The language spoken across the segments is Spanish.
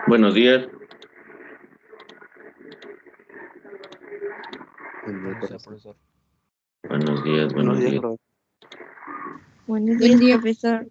Buenos días. Profesor. Buenos días, buenos días. Profe. Buenos días, profesor.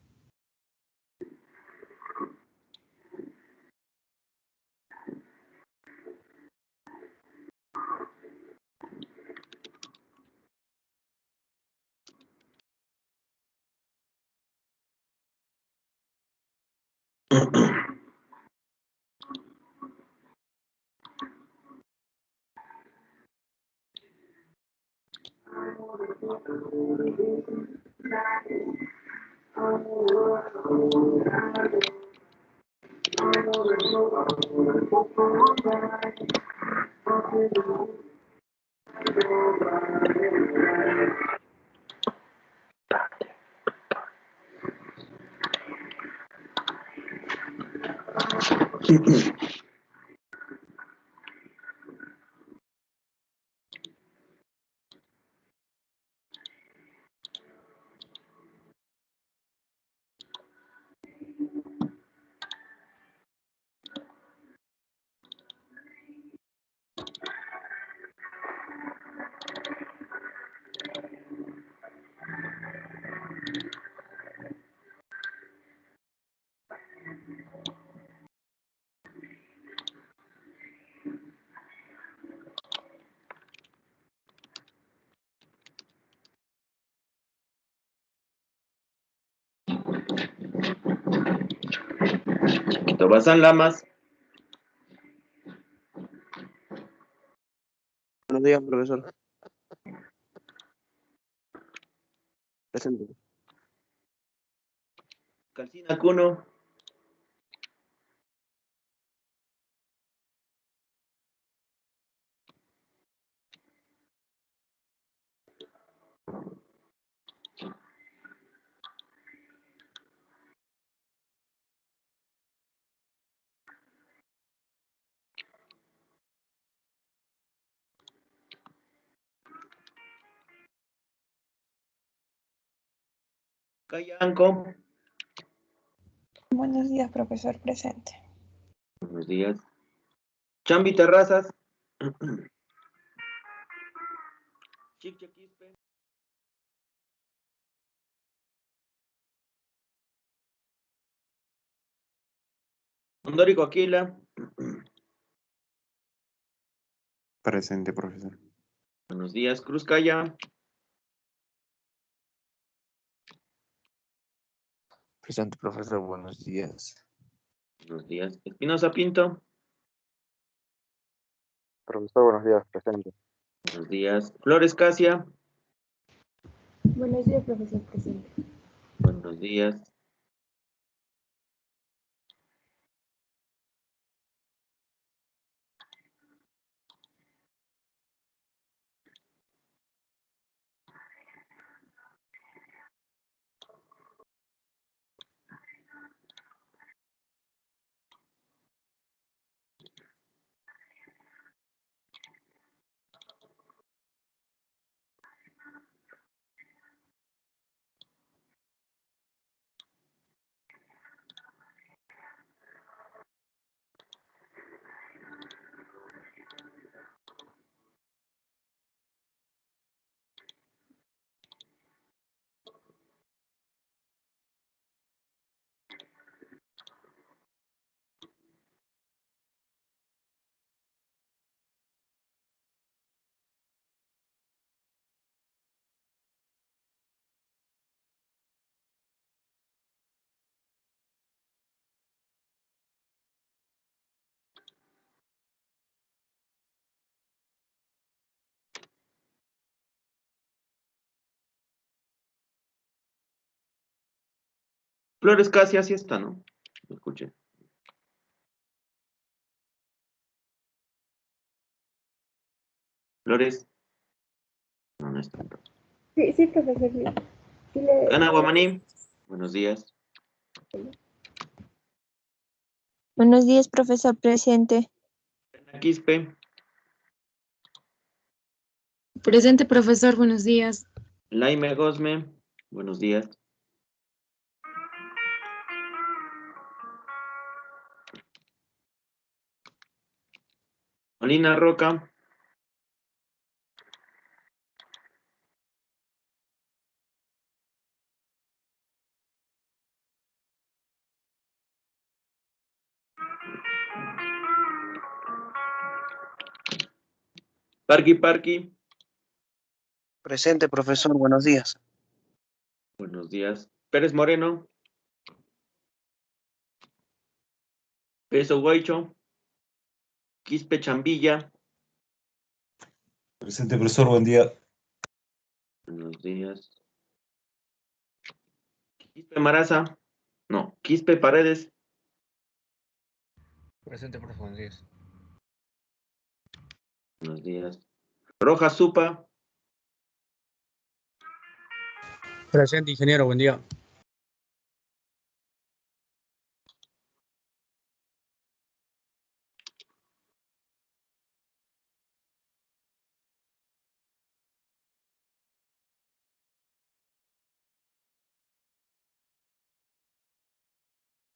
Chiquito Bazán Lamas. Buenos días, profesor. Presente. Calcina Cuno. Cayanco. Buenos días, profesor, presente. Buenos días. Chambi Terrazas. Chiche Quispe. Ondórico Aquila. Presente, profesor. Buenos días. Cruz Calla. Presente, profesor, buenos días. Buenos días. Espinosa Pinto. Profesor, buenos días, presente. Buenos días. Flores Casia. Buenos días, profesor, presente. Buenos días. Flores Casia, sí está, ¿no? Me escuché. Flores. No, no está. Sí, profesor, sí. Ana Guamaní. Buenos días. Buenos días, profesor, presente. Ana Quispe. Presente, profesor, buenos días. Laime Gosme, buenos días. Molina Roca. Parqui. Presente, profesor. Buenos días. Buenos días. Pérez Moreno. Peso Guaycho. Quispe Chambilla. Presente, profesor, buen día. Buenos días. Quispe Maraza. No, Quispe Paredes. Presente, profe, buenos días. Buenos días. Rojas Supa. Presente, ingeniero, buen día.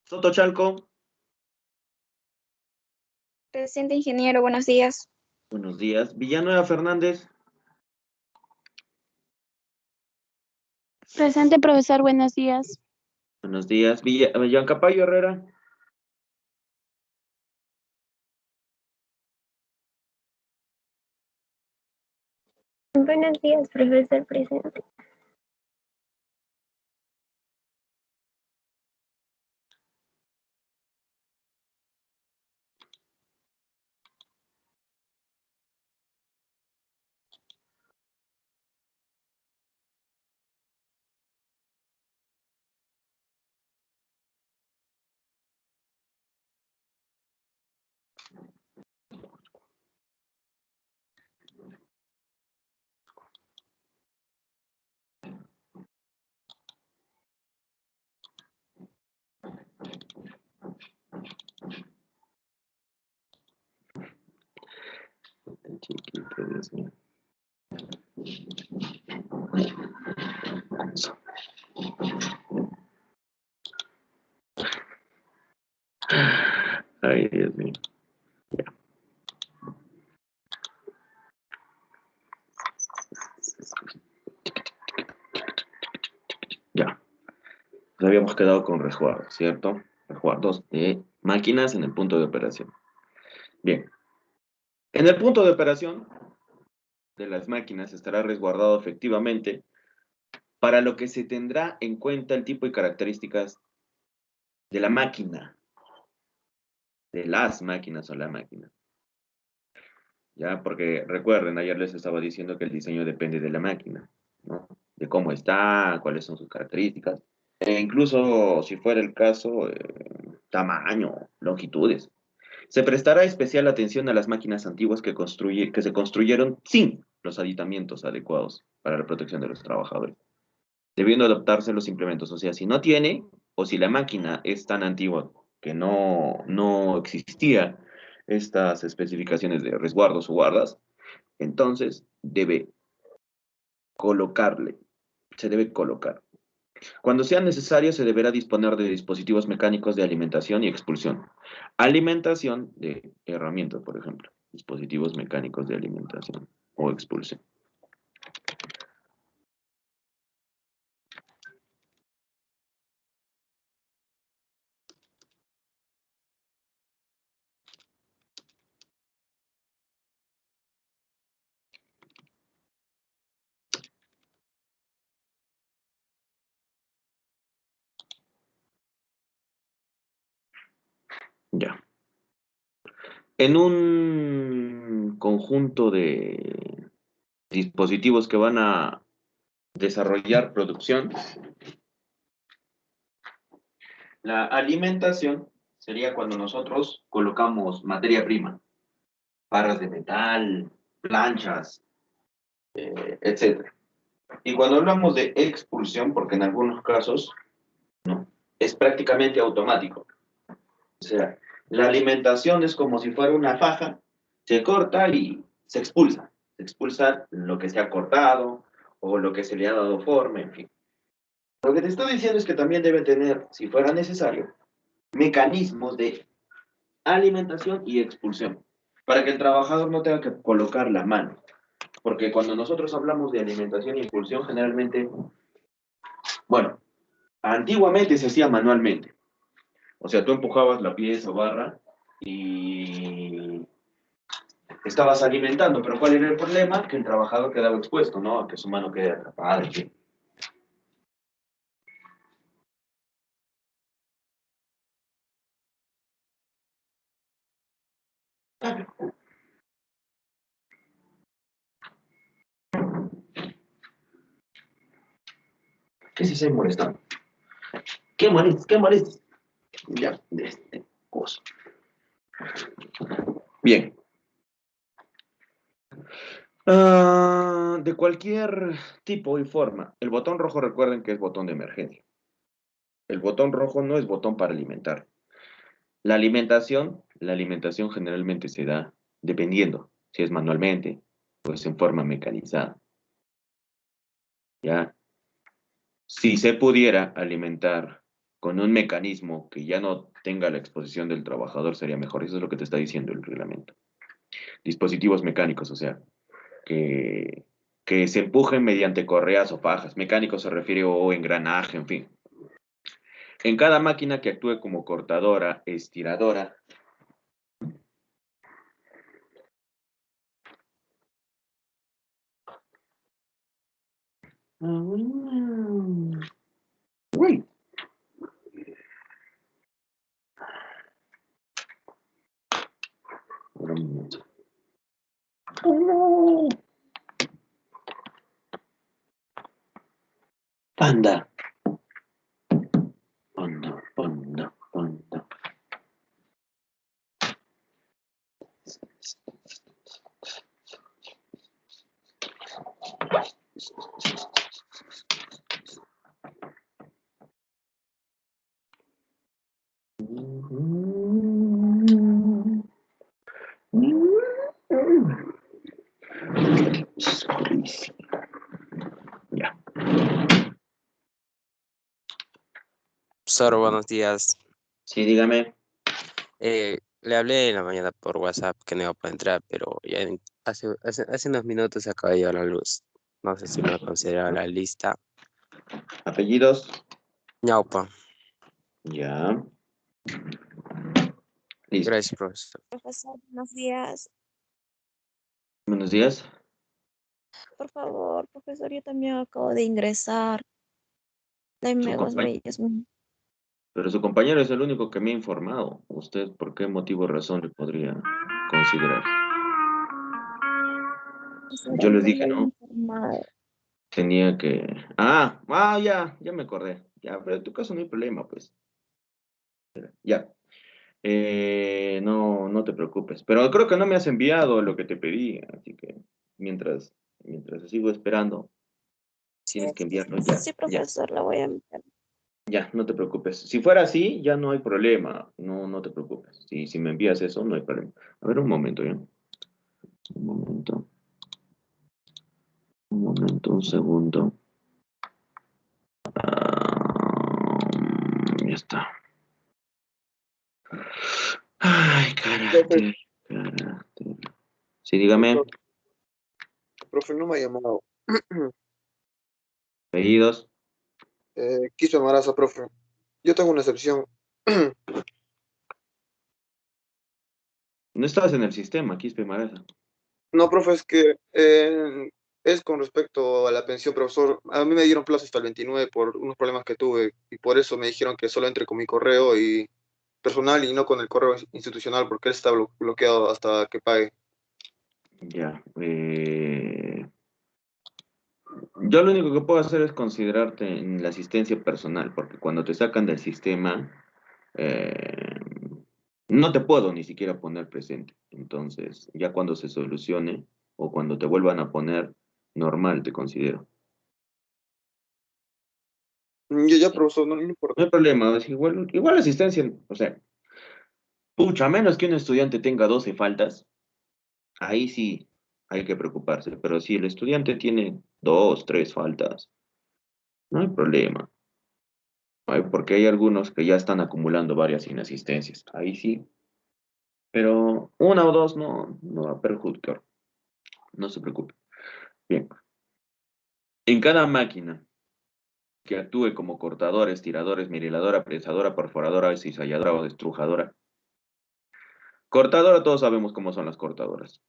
Soto Chalco. Presente, ingeniero, buenos días. Buenos días. Villanueva Fernández. Presente, profesor, buenos días. Buenos días. Villancapallo Herrera. Buenos días, profesor presente. Chiquito, Dios mío. Ay, Dios mío. Ya. Nos habíamos quedado con resguardos, ¿cierto? Resguardos de máquinas en el punto de operación. Bien. En el punto de operación de las máquinas estará resguardado efectivamente para lo que se tendrá en cuenta el tipo y características de la máquina, de las máquinas o la máquina. Ya, porque recuerden, ayer les estaba diciendo que el diseño depende de la máquina, ¿no? De cómo está, cuáles son sus características, e incluso, si fuera el caso, tamaño, longitudes. Se prestará especial atención a las máquinas antiguas que se construyeron sin los aditamientos adecuados para la protección de los trabajadores, debiendo adaptarse los implementos. O sea, si no tiene, o si la máquina es tan antigua que no existía estas especificaciones de resguardos o guardas, entonces se debe colocar. Cuando sea necesario, se deberá disponer de dispositivos mecánicos de alimentación y expulsión. Alimentación de herramientas, por ejemplo. Dispositivos mecánicos de alimentación o expulsión. Ya. En un conjunto de dispositivos que van a desarrollar producción, la alimentación sería cuando nosotros colocamos materia prima, barras de metal, planchas, etc. Y cuando hablamos de expulsión, porque en algunos casos no, es prácticamente automático. O sea, la alimentación es como si fuera una faja, se corta y se expulsa. Se expulsa lo que se ha cortado o lo que se le ha dado forma, en fin. Lo que te estoy diciendo es que también debe tener, si fuera necesario, mecanismos de alimentación y expulsión, para que el trabajador no tenga que colocar la mano. Porque cuando nosotros hablamos de alimentación y expulsión, generalmente, bueno, antiguamente se hacía manualmente. O sea, tú empujabas la pieza o barra y estabas alimentando, pero ¿cuál era el problema? Que el trabajador quedaba expuesto, ¿no? A que su mano quede atrapada, en fin. ¿Qué si se molestando? ¿Qué molestas? ¿Qué molestas? Ya, de este coso. Bien. De cualquier tipo y forma, el botón rojo recuerden que es botón de emergencia. El botón rojo no es botón para alimentar. La alimentación generalmente se da dependiendo si es manualmente o es en forma mecanizada. ¿Ya? Si se pudiera alimentar con un mecanismo que ya no tenga la exposición del trabajador, sería mejor. Eso es lo que te está diciendo el reglamento. Dispositivos mecánicos, o sea, que se empujen mediante correas o fajas. Mecánico se refiere o engranaje, en fin. En cada máquina que actúe como cortadora, estiradora, uy. Un minuto. Panda. Panda, panda, panda. Ya. Profesor, buenos días. Sí, dígame. Le hablé en la mañana por WhatsApp que no iba a poder entrar, pero ya hace unos minutos se acaba de llegar la luz. No sé si me considera la lista. Apellidos. Ñaupa. Ya. Listo. Gracias, profesor. Profesor, buenos días. Buenos días. Por favor, profesor, yo también acabo de ingresar. Su Deme dos compañ- bellos. Pero su compañero es el único que me ha informado. ¿Usted por qué motivo o razón le podría considerar? Profesor, Yo él les me dije, había ¿no? informado. Tenía que... ya me acordé. Ya, pero en tu caso no hay problema, pues. Ya. No te preocupes. Pero creo que no me has enviado lo que te pedí, así que mientras sigo esperando, Sí, tienes que enviarlo ya. sí, Ya, profesor, la voy a enviar. ya, no te preocupes. Si fuera así, ya no hay problema. No te preocupes. Si me envías eso, no hay problema. A ver, un momento, ¿ya? Un momento. Un momento, un segundo. Ya está. Ay, Profe, carácter. Sí, dígame. profe, no me ha llamado. Pedidos. Quispe Maraza, profe. Yo tengo una excepción. No estabas en el sistema, Quispe Maraza. No, profe, es que es con respecto a la pensión, profesor. A mí me dieron plazo hasta el 29 por unos problemas que tuve y por eso me dijeron que solo entre con mi correo y personal y no con el correo institucional porque él está bloqueado hasta que pague. Ya. Yo lo único que puedo hacer es considerarte en la asistencia personal, porque cuando te sacan del sistema, eh, no te puedo ni siquiera poner presente. Entonces, ya cuando se solucione o cuando te vuelvan a poner, normal te considero. Ya, profesor, no No importa. hay problema, es igual asistencia, o sea, pucha, a menos que un estudiante tenga 12 faltas, ahí sí, hay que preocuparse. Pero si el estudiante tiene 2, 3 faltas, no hay problema. Porque hay algunos que ya están acumulando varias inasistencias. Ahí sí. Pero una o dos no va a perjudicar. No se preocupe. Bien. En cada máquina que actúe como cortadora, estiradora, esmeriladora, prensadora, perforadora, cizalladora o destrujadora. Cortadora, todos sabemos cómo son las cortadoras.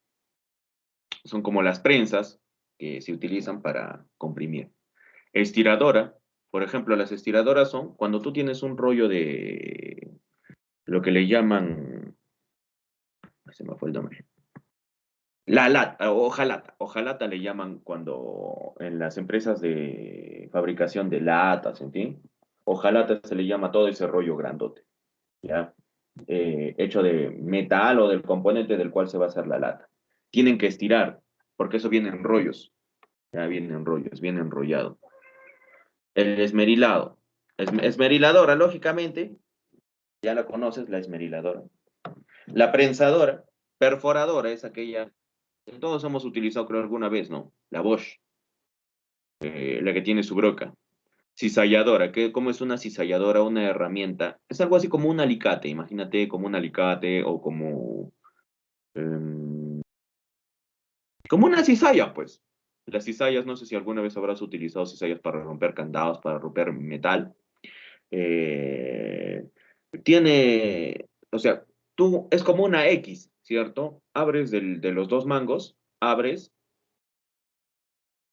Son como las prensas que se utilizan para comprimir. Estiradora, por ejemplo, las estiradoras son cuando tú tienes un rollo de lo que le llaman, se me fue el nombre, la lata, hojalata le llaman cuando en las empresas de fabricación de latas, en fin, hojalata se le llama todo ese rollo grandote, ¿ya? Hecho de metal o del componente del cual se va a hacer la lata. Tienen que estirar, porque eso viene en rollos, ya viene en rollos, viene enrollado. El esmerilado, esmeriladora, lógicamente, ya la conoces, la esmeriladora. La prensadora, perforadora, es aquella que todos hemos utilizado, creo, alguna vez, ¿no? La Bosch, la que tiene su broca. Cizalladora, que como es una cizalladora, una herramienta, es algo así como un alicate, imagínate como un alicate o em, como una cizalla, pues. Las cizallas, no sé si alguna vez habrás utilizado cizallas para romper candados, para romper metal. Eh, o sea, tú, es como una X, ¿cierto? Abres de los dos mangos, abres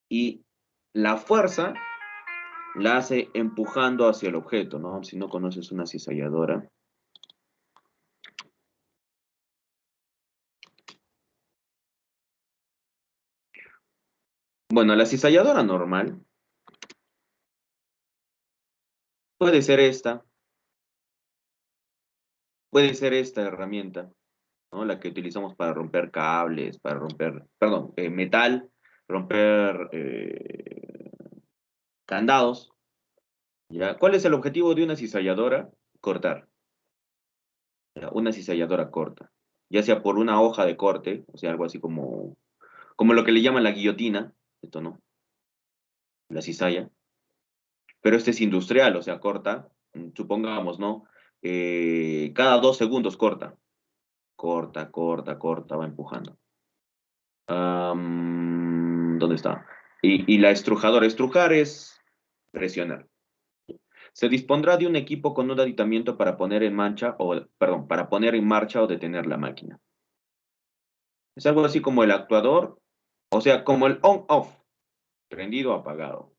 y la fuerza la hace empujando hacia el objeto, ¿no? Si no conoces una cizalladora. Bueno, la cizalladora normal puede ser puede ser esta herramienta, ¿no? La que utilizamos para romper cables, para romper, perdón, metal, romper candados, ¿ya? ¿Cuál es el objetivo de una cizalladora? Cortar, ¿ya? Una cizalladora corta, ya sea por una hoja de corte, o sea, algo así como lo que le llaman la guillotina, esto no, la cizalla, pero este es industrial, o sea, corta, supongamos, ¿no? Cada 2 segundos corta, corta, va empujando. ¿Dónde está? Y la estrujadora, estrujar es presionar. Se dispondrá de un equipo con un aditamento para poner en marcha para poner en marcha o detener la máquina. Es algo así como el actuador, o sea, como el on-off, prendido o apagado,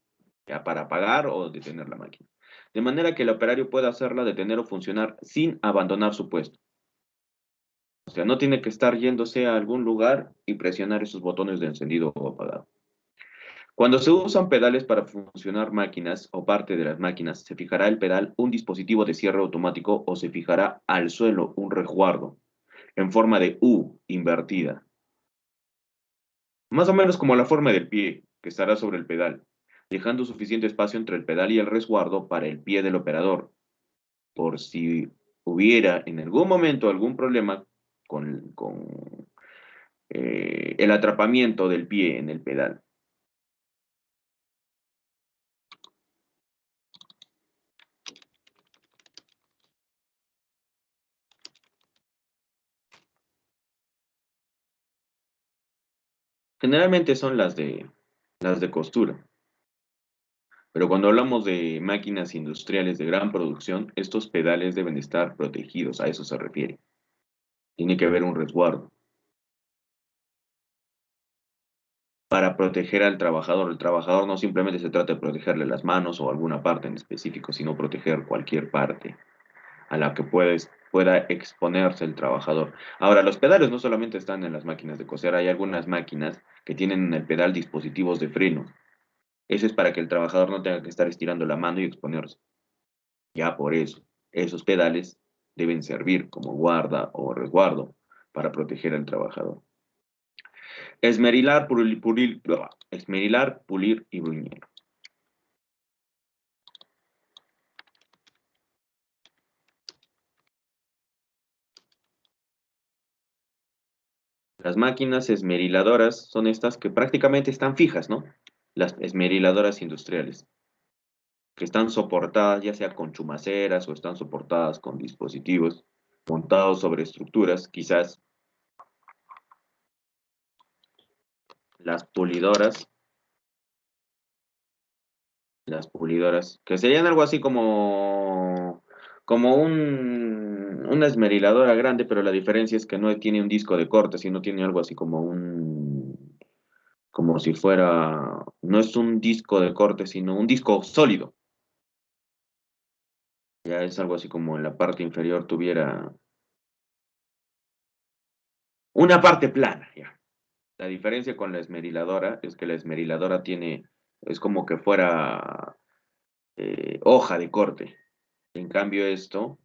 ya para apagar o detener la máquina. De manera que el operario pueda hacerla detener o funcionar sin abandonar su puesto. O sea, no tiene que estar yéndose a algún lugar y presionar esos botones de encendido o apagado. Cuando se usan pedales para funcionar máquinas o parte de las máquinas, se fijará el pedal un dispositivo de cierre automático o se fijará al suelo un resguardo en forma de U invertida. Más o menos como la forma del pie, que estará sobre el pedal, dejando suficiente espacio entre el pedal y el resguardo para el pie del operador, por si hubiera en algún momento algún problema con el atrapamiento del pie en el pedal. Generalmente son las de costura. Pero cuando hablamos de máquinas industriales de gran producción, estos pedales deben estar protegidos, a eso se refiere. Tiene que haber un resguardo para proteger al trabajador. El trabajador no simplemente se trata de protegerle las manos o alguna parte en específico, sino proteger cualquier parte a la que pueda exponerse el trabajador. Ahora, los pedales no solamente están en las máquinas de coser, hay algunas máquinas que tienen en el pedal dispositivos de freno. Eso es para que el trabajador no tenga que estar estirando la mano y exponerse. Ya por eso, esos pedales deben servir como guarda o resguardo para proteger al trabajador. Esmerilar, pulir y bruñir. Las máquinas esmeriladoras son estas que prácticamente están fijas, ¿no? Las esmeriladoras industriales, que están soportadas ya sea con chumaceras o están soportadas con dispositivos montados sobre estructuras, quizás las pulidoras, que serían algo así como una esmeriladora grande, pero la diferencia es que no tiene un disco de corte, sino tiene algo así como si fuera, no es un disco de corte, sino un disco sólido. Ya es algo así como en la parte inferior tuviera una parte plana, ya. La diferencia con la esmeriladora es que la esmeriladora es como que fuera hoja de corte. En cambio esto,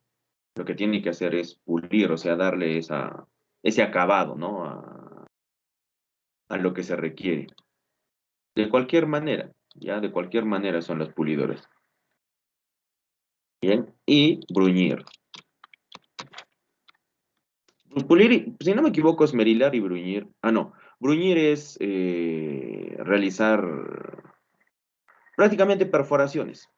lo que tiene que hacer es pulir, o sea, darle ese acabado, ¿no? A lo que se requiere. De cualquier manera, ya, de cualquier manera son las pulidoras. Bien, y bruñir. Pues pulir, si no me equivoco, esmerilar y bruñir. Ah, no. Bruñir es realizar prácticamente perforaciones.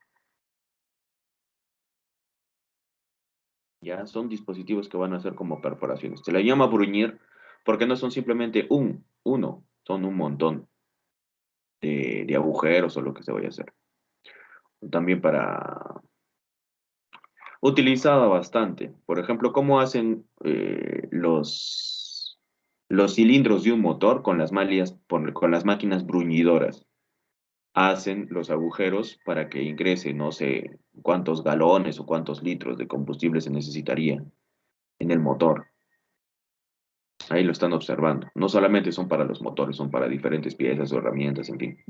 Ya son dispositivos que van a ser como perforaciones. Se le llama bruñir porque no son simplemente uno, son un montón de agujeros o lo que se vaya a hacer. También para utilizada bastante. Por ejemplo, cómo hacen los cilindros de un motor con con las máquinas bruñidoras. Hacen los agujeros para que ingrese no sé cuántos galones o cuántos litros de combustible se necesitaría en el motor. Ahí lo están observando. No solamente son para los motores, son para diferentes piezas o herramientas, en fin.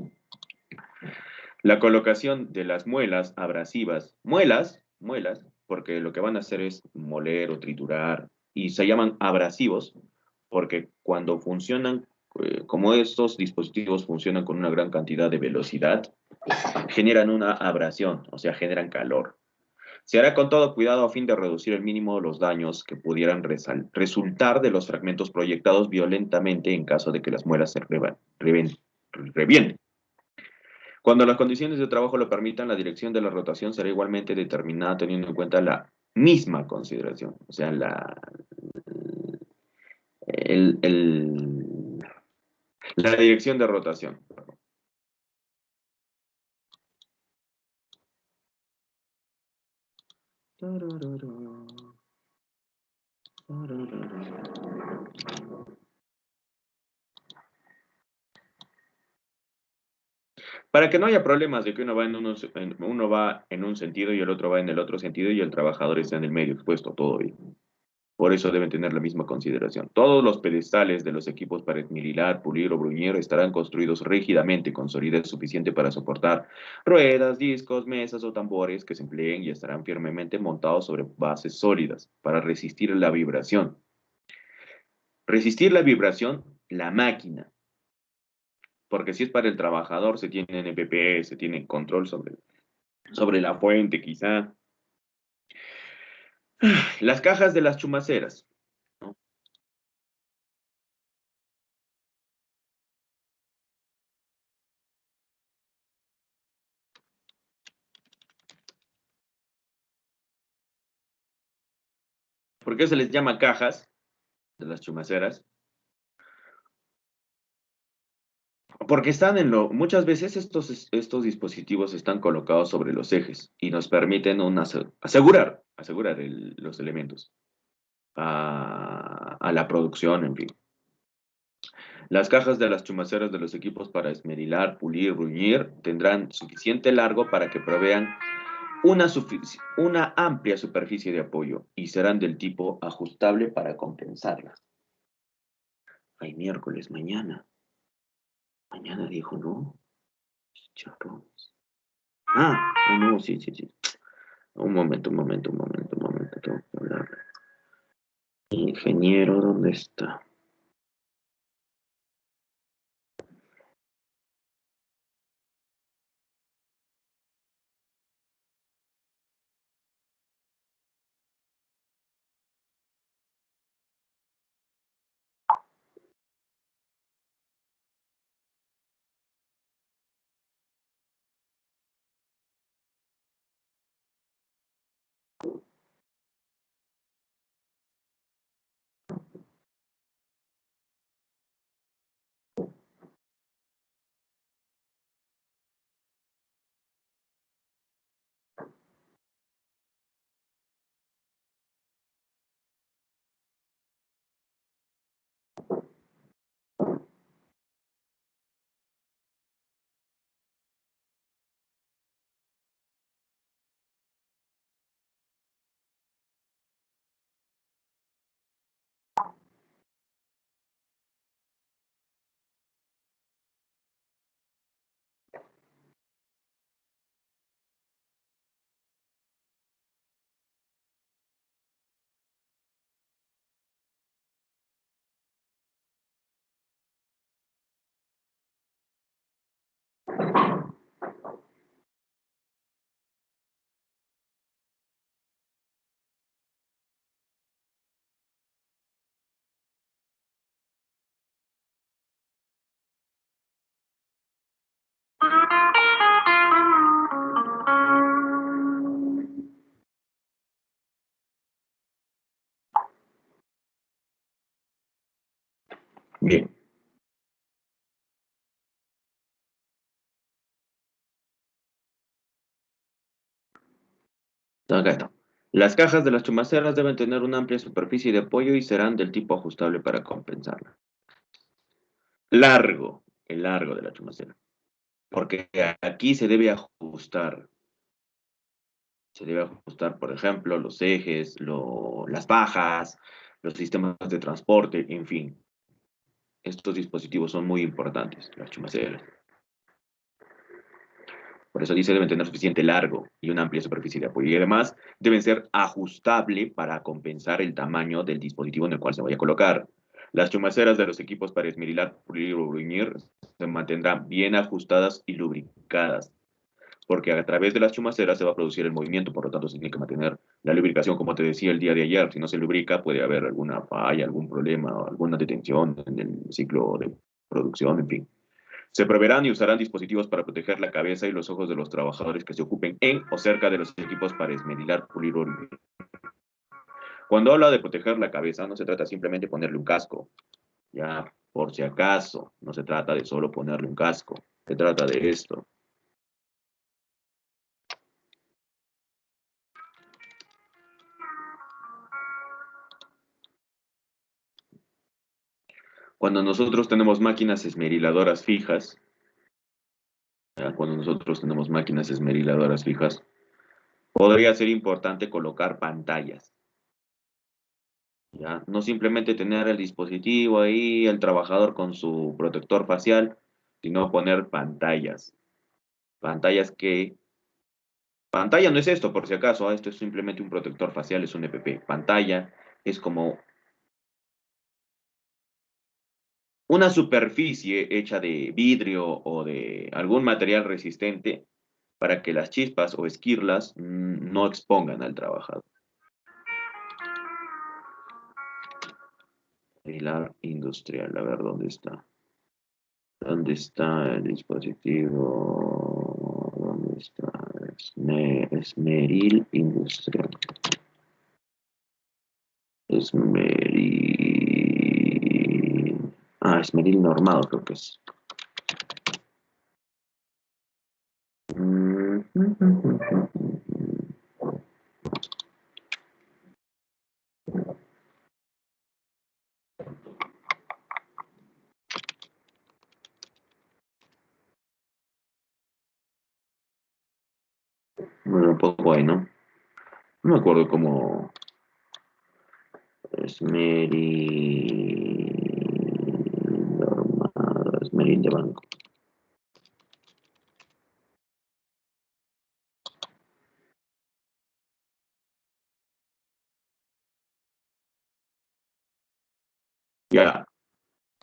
La colocación de las muelas abrasivas, muelas, porque lo que van a hacer es moler o triturar, y se llaman abrasivos, porque cuando funcionan, como estos dispositivos funcionan con una gran cantidad de velocidad, generan una abrasión, o sea, generan calor. Se hará con todo cuidado a fin de reducir el mínimo los daños que pudieran resultar de los fragmentos proyectados violentamente en caso de que las muelas se revienten. Cuando las condiciones de trabajo lo permitan, la dirección de la rotación será igualmente determinada teniendo en cuenta la misma consideración, o sea, el- el- la dirección de rotación. Para que no haya problemas de que uno va en un sentido y el otro va en el otro sentido y el trabajador está en el medio expuesto, todo bien. Por eso deben tener la misma consideración. Todos los pedestales de los equipos para esmerilar, pulir o bruñir estarán construidos rígidamente con solidez suficiente para soportar ruedas, discos, mesas o tambores que se empleen y estarán firmemente montados sobre bases sólidas para resistir la vibración. Resistir la vibración, la máquina. Porque si es para el trabajador, se tiene NPP, se tiene control sobre la fuente, quizá. Las cajas de las chumaceras, ¿no? ¿Por qué se les llama cajas de las chumaceras? Porque muchas veces estos dispositivos están colocados sobre los ejes y nos permiten asegurar los elementos a la producción, en fin. Las cajas de las chumaceras de los equipos para esmerilar, pulir, bruñir tendrán suficiente largo para que provean una amplia superficie de apoyo y serán del tipo ajustable para compensarlas. Ay, miércoles, mañana. Mañana dijo, ¿no? Chicharrones. No, sí, sí, sí. Un momento, tengo que hablar. Ingeniero, ¿dónde está? Bien. Acá está. Las cajas de las chumaceras deben tener una amplia superficie de apoyo y serán del tipo ajustable para compensarla. Largo, el largo de la chumacera. Porque aquí se debe ajustar. Se debe ajustar, por ejemplo, los ejes, las bajas, los sistemas de transporte, en fin. Estos dispositivos son muy importantes, las chumaceras. Por eso dice deben tener suficiente largo y una amplia superficie de apoyo. Y además deben ser ajustable para compensar el tamaño del dispositivo en el cual se vaya a colocar. Las chumaceras de los equipos para esmerilar, pulir o bruñir se mantendrán bien ajustadas y lubricadas, porque a través de las chumaceras se va a producir el movimiento, por lo tanto se tiene que mantener la lubricación, como te decía el día de ayer. Si no se lubrica, puede haber alguna falla, algún problema, alguna detención en el ciclo de producción, en fin. Se proveerán y usarán dispositivos para proteger la cabeza y los ojos de los trabajadores que se ocupen en o cerca de los equipos para esmerilar, pulir o bruñir. Cuando habla de proteger la cabeza, no se trata simplemente de ponerle un casco, ya, por si acaso, no se trata de solo ponerle un casco, se trata de esto. Cuando nosotros tenemos máquinas esmeriladoras fijas, podría ser importante colocar pantallas. ¿Ya? No simplemente tener el dispositivo ahí, el trabajador con su protector facial, sino poner pantallas. Pantallas que... Pantalla no es esto, por si acaso, esto es simplemente un protector facial, es un EPP. Pantalla es como una superficie hecha de vidrio o de algún material resistente para que las chispas o esquirlas no expongan al trabajador. Pilar industrial, a ver dónde está. ¿Dónde está el dispositivo? ¿Dónde está? Esmeril industrial. Esmeril. Ah, esmeril normado creo que es. Bueno, un poco ahí, ¿no? No me acuerdo cómo... Esmeril normado, esmeril de banco. Ya.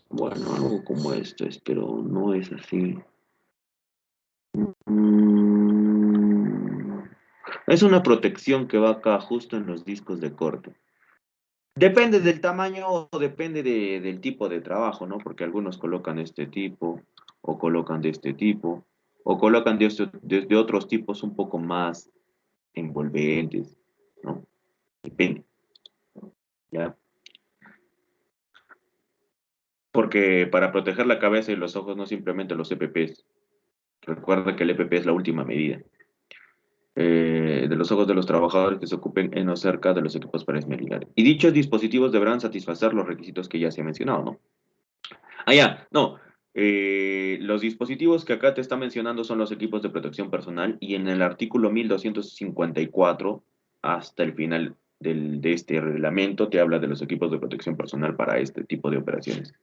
Bueno, algo como esto es, pero no es así. Es una protección que va acá justo en los discos de corte. Depende del tamaño o depende del tipo de trabajo, ¿no? Porque algunos colocan este tipo, o colocan de este tipo, o colocan de otros tipos un poco más envolventes, ¿no? Depende, ¿ya? Porque para proteger la cabeza y los ojos no simplemente los EPPs. Recuerda que el EPP es la última medida. De los ojos de los trabajadores que se ocupen en o cerca de los equipos para esmerilar. Y dichos dispositivos deberán satisfacer los requisitos que ya se han mencionado, ¿no? Ah, ya, no. Los dispositivos que acá te está mencionando son los equipos de protección personal y en el artículo 1254 hasta el final de este reglamento te habla de los equipos de protección personal para este tipo de operaciones.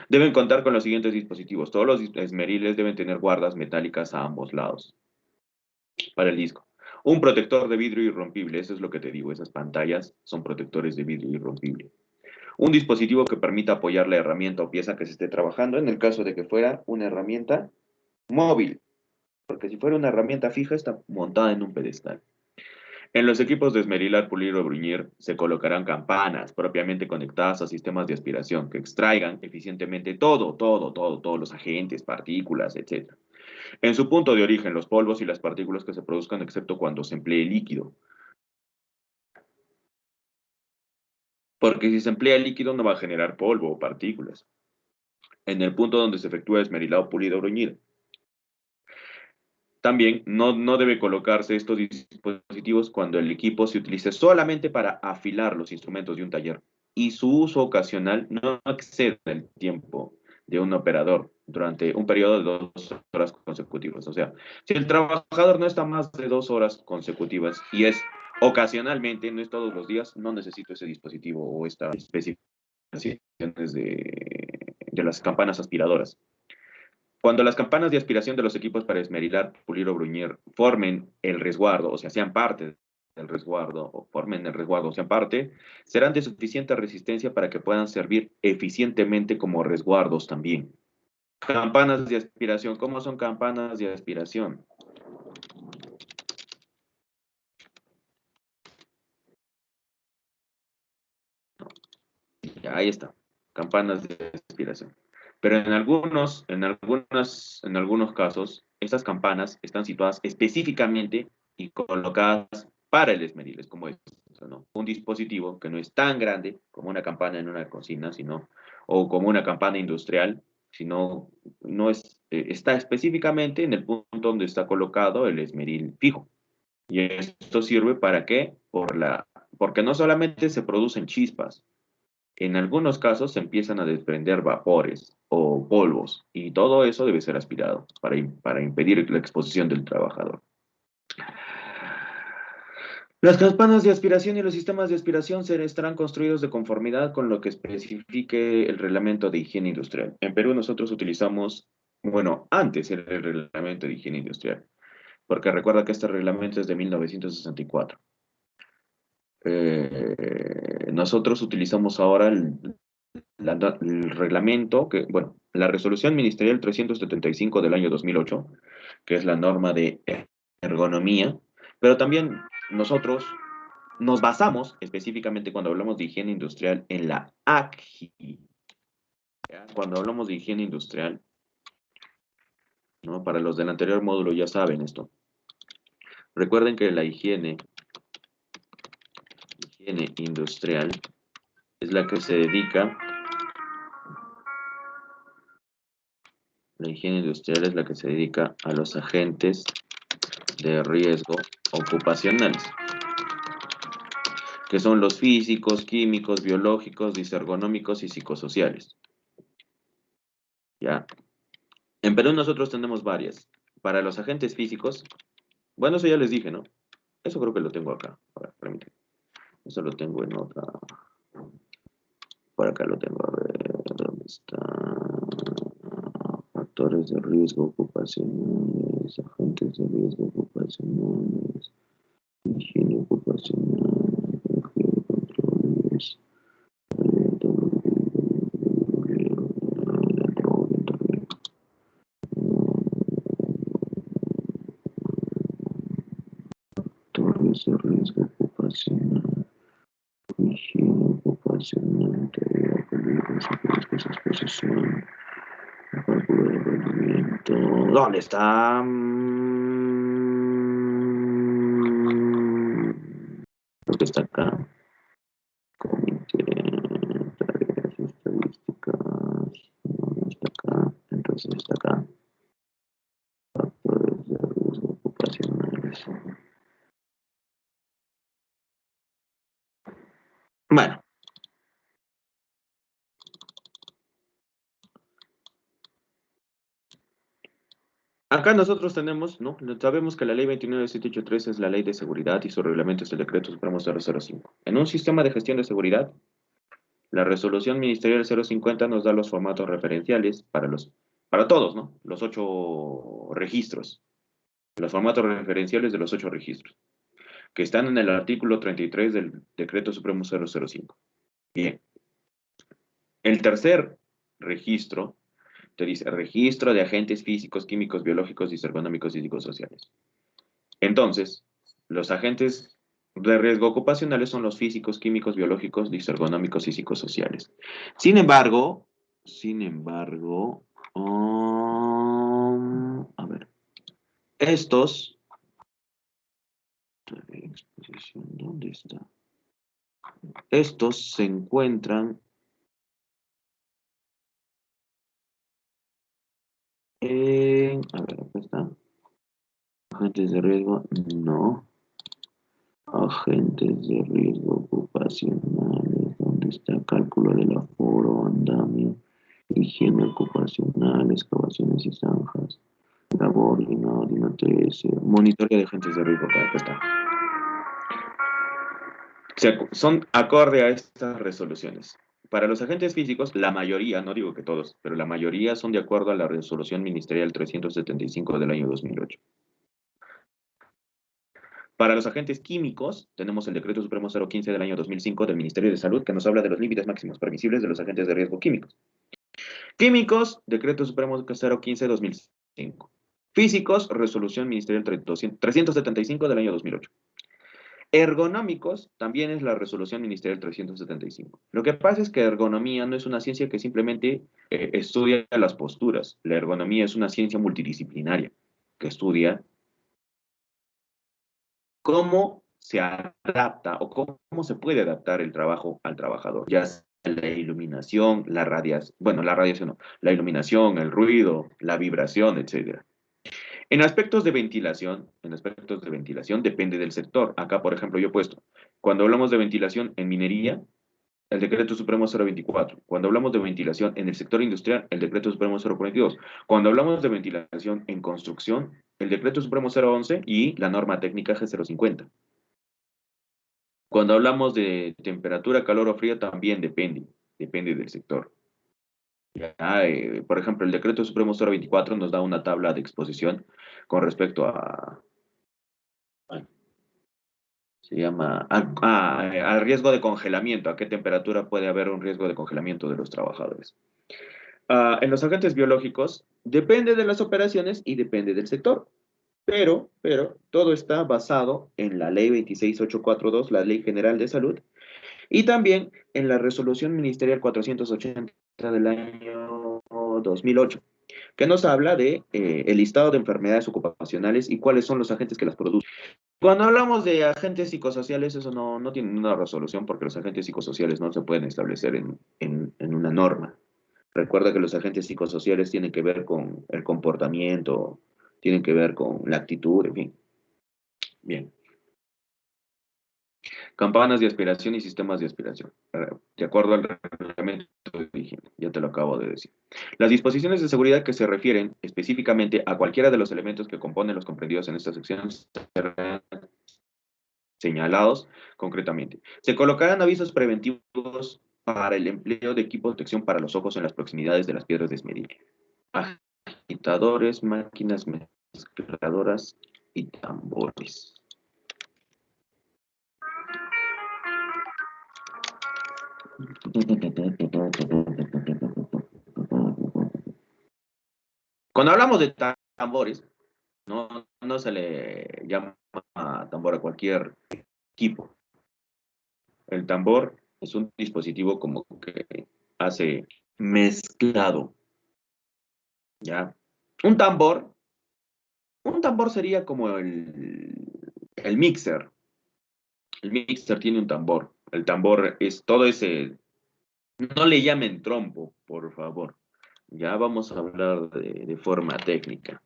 Deben contar con los siguientes dispositivos. Todos los esmeriles deben tener guardas metálicas a ambos lados para el disco. Un protector de vidrio irrompible, eso es lo que te digo, esas pantallas son protectores de vidrio irrompible. Un dispositivo que permita apoyar la herramienta o pieza que se esté trabajando, en el caso de que fuera una herramienta móvil, porque si fuera una herramienta fija está montada en un pedestal. En los equipos de esmerilar, pulir o bruñir se colocarán campanas propiamente conectadas a sistemas de aspiración que extraigan eficientemente todos los agentes, partículas, etc. En su punto de origen, los polvos y las partículas que se produzcan, excepto cuando se emplee líquido. Porque si se emplea líquido no va a generar polvo o partículas. en el punto donde se efectúa esmerilado, pulido o bruñido. También no debe colocarse estos dispositivos cuando el equipo se utilice solamente para afilar los instrumentos de un taller y su uso ocasional no excede el tiempo de un operador durante un periodo de 2 horas consecutivas. O sea, si el trabajador no está más de 2 horas consecutivas y es ocasionalmente, no es todos los días, no necesito ese dispositivo o estas especificaciones de las campanas aspiradoras. Cuando las campanas de aspiración de los equipos para esmerilar, pulir o bruñir formen el resguardo, o sea, sean parte del resguardo, o formen el resguardo, o sean parte, serán de suficiente resistencia para que puedan servir eficientemente como resguardos también. Campanas de aspiración. ¿Cómo son campanas de aspiración? Ya, ahí está. Campanas de aspiración. Pero en algunos casos, estas campanas están situadas específicamente y colocadas para el esmeril, es como esto, ¿no? Un dispositivo que no es tan grande como una campana en una cocina, o como una campana industrial, sino no es, está específicamente en el punto donde está colocado el esmeril fijo. Y esto sirve para qué? Porque no solamente se producen chispas, en algunos casos se empiezan a desprender vapores o polvos y todo eso debe ser aspirado para impedir la exposición del trabajador. Las campanas de aspiración y los sistemas de aspiración estarán construidos de conformidad con lo que especifique el reglamento de higiene industrial. En Perú nosotros utilizamos, bueno, antes era el reglamento de higiene industrial, porque recuerda que este reglamento es de 1964. Nosotros utilizamos ahora el reglamento, bueno, la resolución ministerial 375 del año 2008, que es la norma de ergonomía, pero también nosotros nos basamos específicamente cuando hablamos de higiene industrial en la ACHI. ¿Ya? Cuando hablamos de higiene industrial, ¿no? Para los del anterior módulo ya saben esto. Recuerden que la higiene industrial es la que se dedica. La higiene industrial es la que se dedica a los agentes de riesgo ocupacionales, que son los físicos, químicos, biológicos, disergonómicos y psicosociales. ¿Ya? En Perú nosotros tenemos varias. Para los agentes físicos, bueno, eso ya les dije, ¿no? Eso creo que lo tengo acá. A ver, permítanme. Eso lo tengo en otra. Por acá lo tengo. A ver, ¿dónde está? Factores de riesgo ocupacionales, agentes de riesgo ocupacionales, higiene ocupacional, controles, factores de riesgo ocupacional, higiene ocupacional, teoría peligros, riesgos, exposición, cálculo de rendimiento. ¿Dónde está? Creo que está acá. Comité, tareas estadísticas. No está acá. Entonces está acá. Factores de riesgo ocupacionales. Bueno. Acá nosotros tenemos, ¿no? Sabemos que la ley 29783 es la ley de seguridad y su reglamento es el decreto supremo 005. En un sistema de gestión de seguridad, la resolución ministerial 050 nos da los formatos referenciales para todos, ¿no? Los 8 registros. Los formatos referenciales de los 8 registros, que están en el artículo 33 del decreto supremo 005. Bien. El tercer registro te dice registro de agentes físicos, químicos, biológicos, disergonómicos y psicosociales. Entonces, los agentes de riesgo ocupacionales son los físicos, químicos, biológicos, disergonómicos y psicosociales. Sin embargo, a ver, estos, ¿dónde está? Estos se encuentran A ver, acá está. Agentes de riesgo, no. Agentes de riesgo ocupacionales, ¿dónde está? Cálculo del aforo, andamio, higiene ocupacional, excavaciones y zanjas, labor, DINO, TS, monitoreo de agentes de riesgo, acá está. Son acorde a estas resoluciones. Para los agentes físicos, la mayoría, no digo que todos, pero la mayoría son de acuerdo a la resolución ministerial 375 del año 2008. Para los agentes químicos, tenemos el Decreto Supremo 015 del año 2005 del Ministerio de Salud, que nos habla de los límites máximos permisibles de los agentes de riesgo químicos. Químicos, Decreto Supremo 015-2005. Físicos, Resolución Ministerial 375 del año 2008. Ergonómicos, también es la Resolución Ministerial 375. Lo que pasa es que ergonomía no es una ciencia que simplemente estudia las posturas. La ergonomía es una ciencia multidisciplinaria que estudia cómo se adapta o cómo se puede adaptar el trabajo al trabajador, ya sea la iluminación, la radiación, bueno, la radiación no, la iluminación, el ruido, la vibración, etc. En aspectos de ventilación, depende del sector. Acá, por ejemplo, yo he puesto, cuando hablamos de ventilación en minería, el Decreto Supremo 024. Cuando hablamos de ventilación en el sector industrial, el Decreto Supremo 042. Cuando hablamos de ventilación en construcción, el Decreto Supremo 011 y la norma técnica G050. Cuando hablamos de temperatura, calor o frío, también depende del sector. Ya, por ejemplo, el Decreto Supremo 024 nos da una tabla de exposición con respecto a se llama al riesgo de congelamiento, a qué temperatura puede haber un riesgo de congelamiento de los trabajadores. En los agentes biológicos, depende de las operaciones y depende del sector, pero todo está basado en la Ley 26842, la Ley General de Salud, y también en la Resolución Ministerial 480 del año 2008, que nos habla de el listado de enfermedades ocupacionales y cuáles son los agentes que las producen. Cuando hablamos de agentes psicosociales, eso no tiene una resolución porque los agentes psicosociales no se pueden establecer en una norma. Recuerda que los agentes psicosociales tienen que ver con el comportamiento, tienen que ver con la actitud, en fin. Bien. Campanas de aspiración y sistemas de aspiración. De acuerdo al reglamento de higiene, ya te lo acabo de decir. Las disposiciones de seguridad que se refieren específicamente a cualquiera de los elementos que componen los comprendidos en esta sección serán señalados concretamente. Se colocarán avisos preventivos para el empleo de equipo de detección para los ojos en las proximidades de las piedras desmedibles. Agitadores, máquinas mezcladoras y tambores. Cuando hablamos de tambores, no se le llama tambor a cualquier equipo. El tambor es un dispositivo como que hace mezclado, ¿ya? Un tambor sería como el mixer. El mixer tiene un tambor. El tambor es todo ese... No le llamen trompo, por favor. Ya vamos a hablar de forma técnica.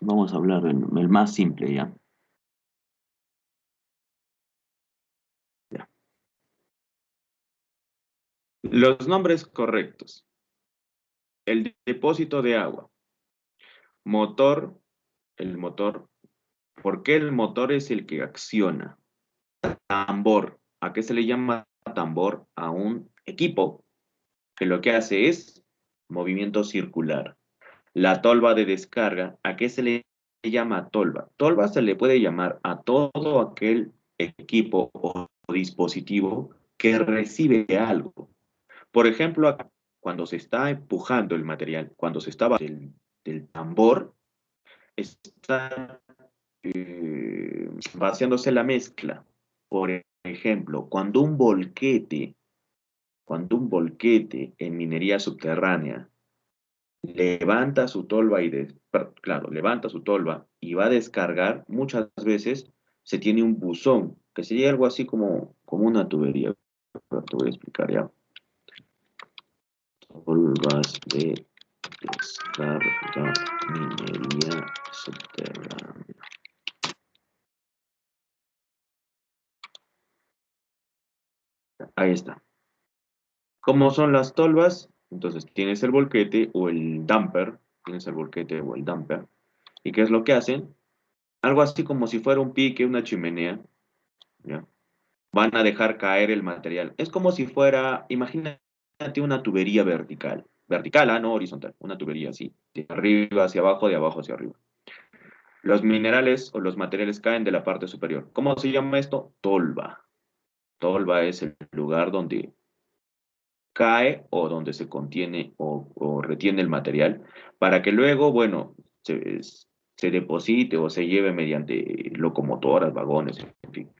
Vamos a hablar el más simple, ¿ya? Los nombres correctos. El depósito de agua. Motor, el motor. ¿Por qué el motor es el que acciona? Tambor. ¿A qué se le llama tambor? A un equipo que lo que hace es movimiento circular. La tolva de descarga, ¿a qué se le llama tolva? Tolva se le puede llamar a todo aquel equipo o dispositivo que recibe algo. Por ejemplo, acá, cuando se está empujando el material, cuando se está del tambor, está vaciándose la mezcla. Por ejemplo, cuando un volquete en minería subterránea levanta su tolva levanta su tolva y va a descargar, muchas veces se tiene un buzón, que sería algo así como una tubería. Pero te voy a explicar ya. Tolvas de descarga minería subterránea. Ahí está. ¿Cómo son las tolvas? Entonces tienes el volquete o el damper, tienes el volquete o el damper. ¿Y qué es lo que hacen? Algo así como si fuera un pique, una chimenea, ¿ya? Van a dejar caer el material. Es como si fuera, imagínate una tubería vertical. Vertical, no horizontal. Una tubería así, de arriba hacia abajo, de abajo hacia arriba. Los minerales o los materiales caen de la parte superior. ¿Cómo se llama esto? Tolva. Tolva es el lugar donde cae o donde se contiene o retiene el material para que luego, bueno, se deposite o se lleve mediante locomotoras, vagones, en fin.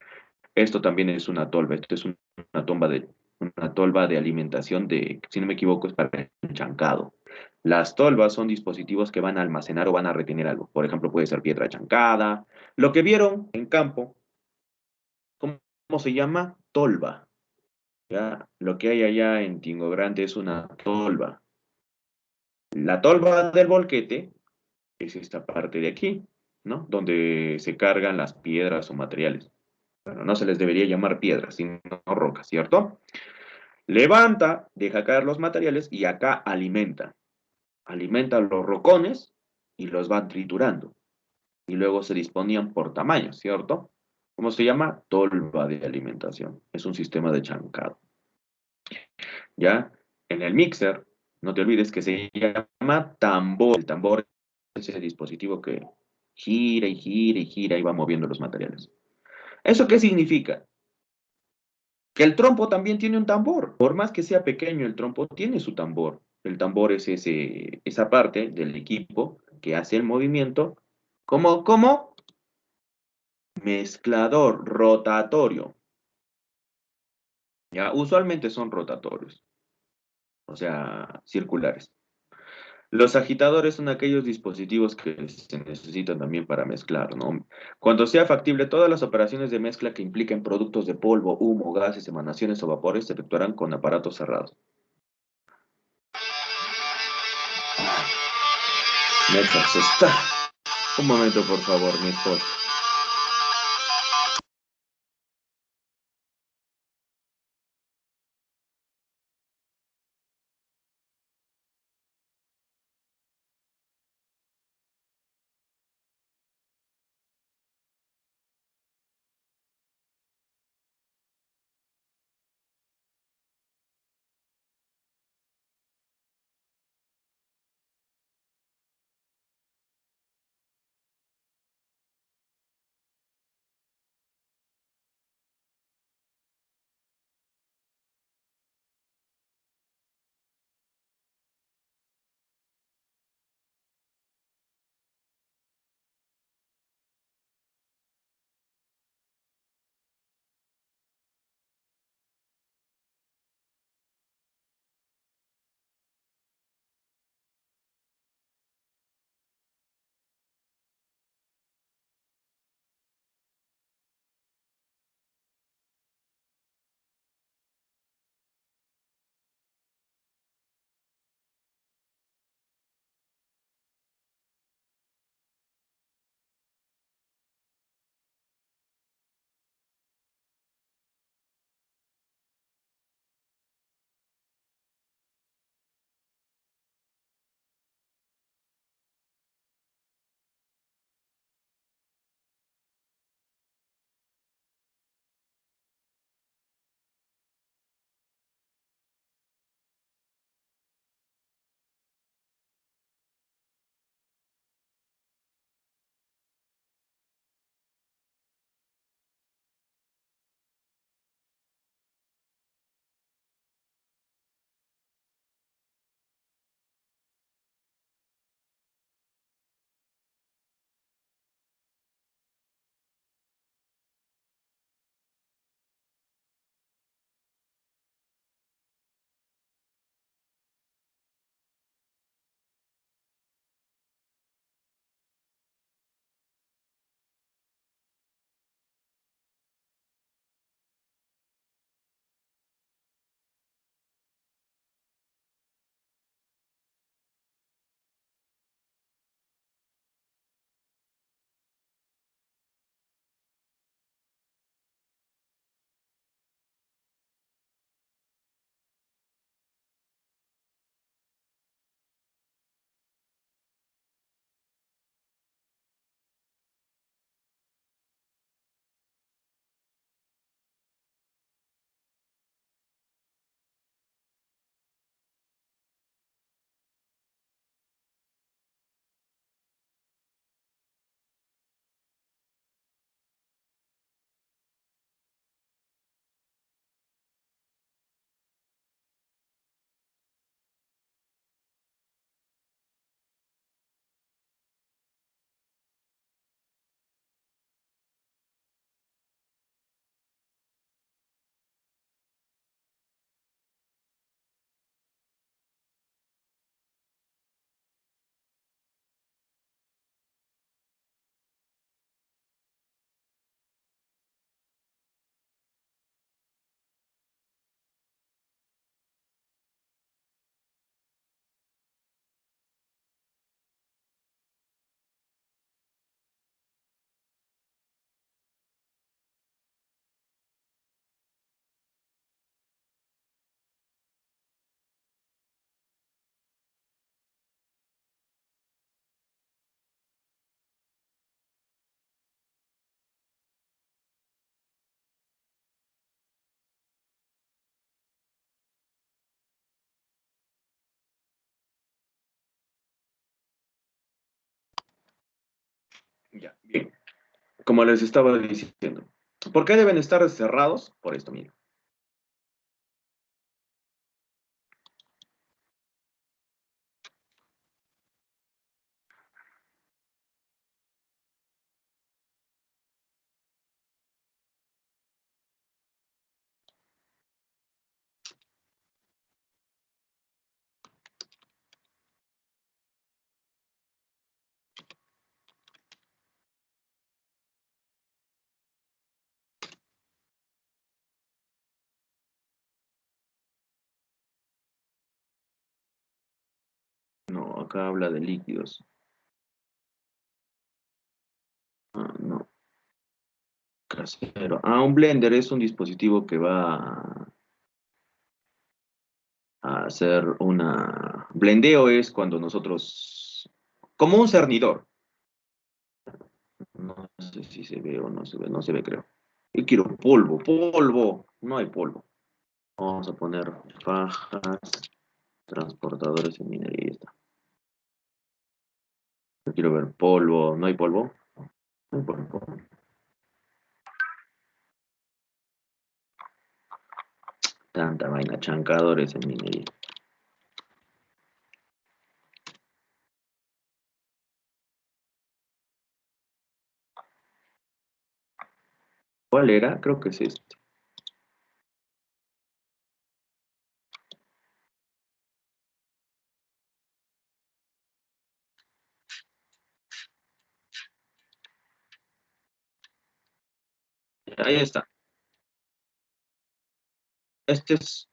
Esto también es una tolva, esto es una tolva de alimentación de, si no me equivoco, es para el chancado. Las tolvas son dispositivos que van a almacenar o van a retener algo. Por ejemplo, puede ser piedra chancada. Lo que vieron en campo, ¿cómo se llama? Tolva. ¿Ya? Lo que hay allá en Tingo Grande es una tolva. La tolva del volquete es esta parte de aquí, ¿no? Donde se cargan las piedras o materiales. Bueno, no se les debería llamar piedras, sino rocas, ¿cierto? Levanta, deja caer los materiales y acá alimenta. Alimenta los rocones y los va triturando. Y luego se disponían por tamaño, ¿cierto? ¿Cómo se llama? Tolva de alimentación. Es un sistema de chancado. ¿Ya? En el mixer, no te olvides que se llama tambor. El tambor es ese dispositivo que gira y gira y gira y va moviendo los materiales. ¿Eso qué significa? Que el trompo también tiene un tambor. Por más que sea pequeño, el trompo tiene su tambor. El tambor es esa parte del equipo que hace el movimiento. ¿Cómo? Mezclador rotatorio. Ya, usualmente son rotatorios, o sea, circulares. Los agitadores son aquellos dispositivos que se necesitan también para mezclar, ¿no? Cuando sea factible, todas las operaciones de mezcla que impliquen productos de polvo, humo, gases, emanaciones o vapores se efectuarán con aparatos cerrados. Netflix está. Un momento, por favor, mi esposa. Ya, bien. Como les estaba diciendo. ¿Por qué deben estar cerrados? Por esto, mira. No, acá habla de líquidos. Ah, no. Casero. Ah, un blender es un dispositivo que va a hacer una... Blendeo es cuando nosotros... Como un cernidor. No sé si se ve o no se ve. No se ve, creo. Yo quiero polvo. Polvo. No hay polvo. Vamos a poner fajas, transportadores en minería. Y ya está. Yo quiero ver polvo. ¿No hay polvo? No hay polvo. Tanta vaina. Chancadores en minería. ¿Cuál era? Creo que es este. Ahí está. Este es,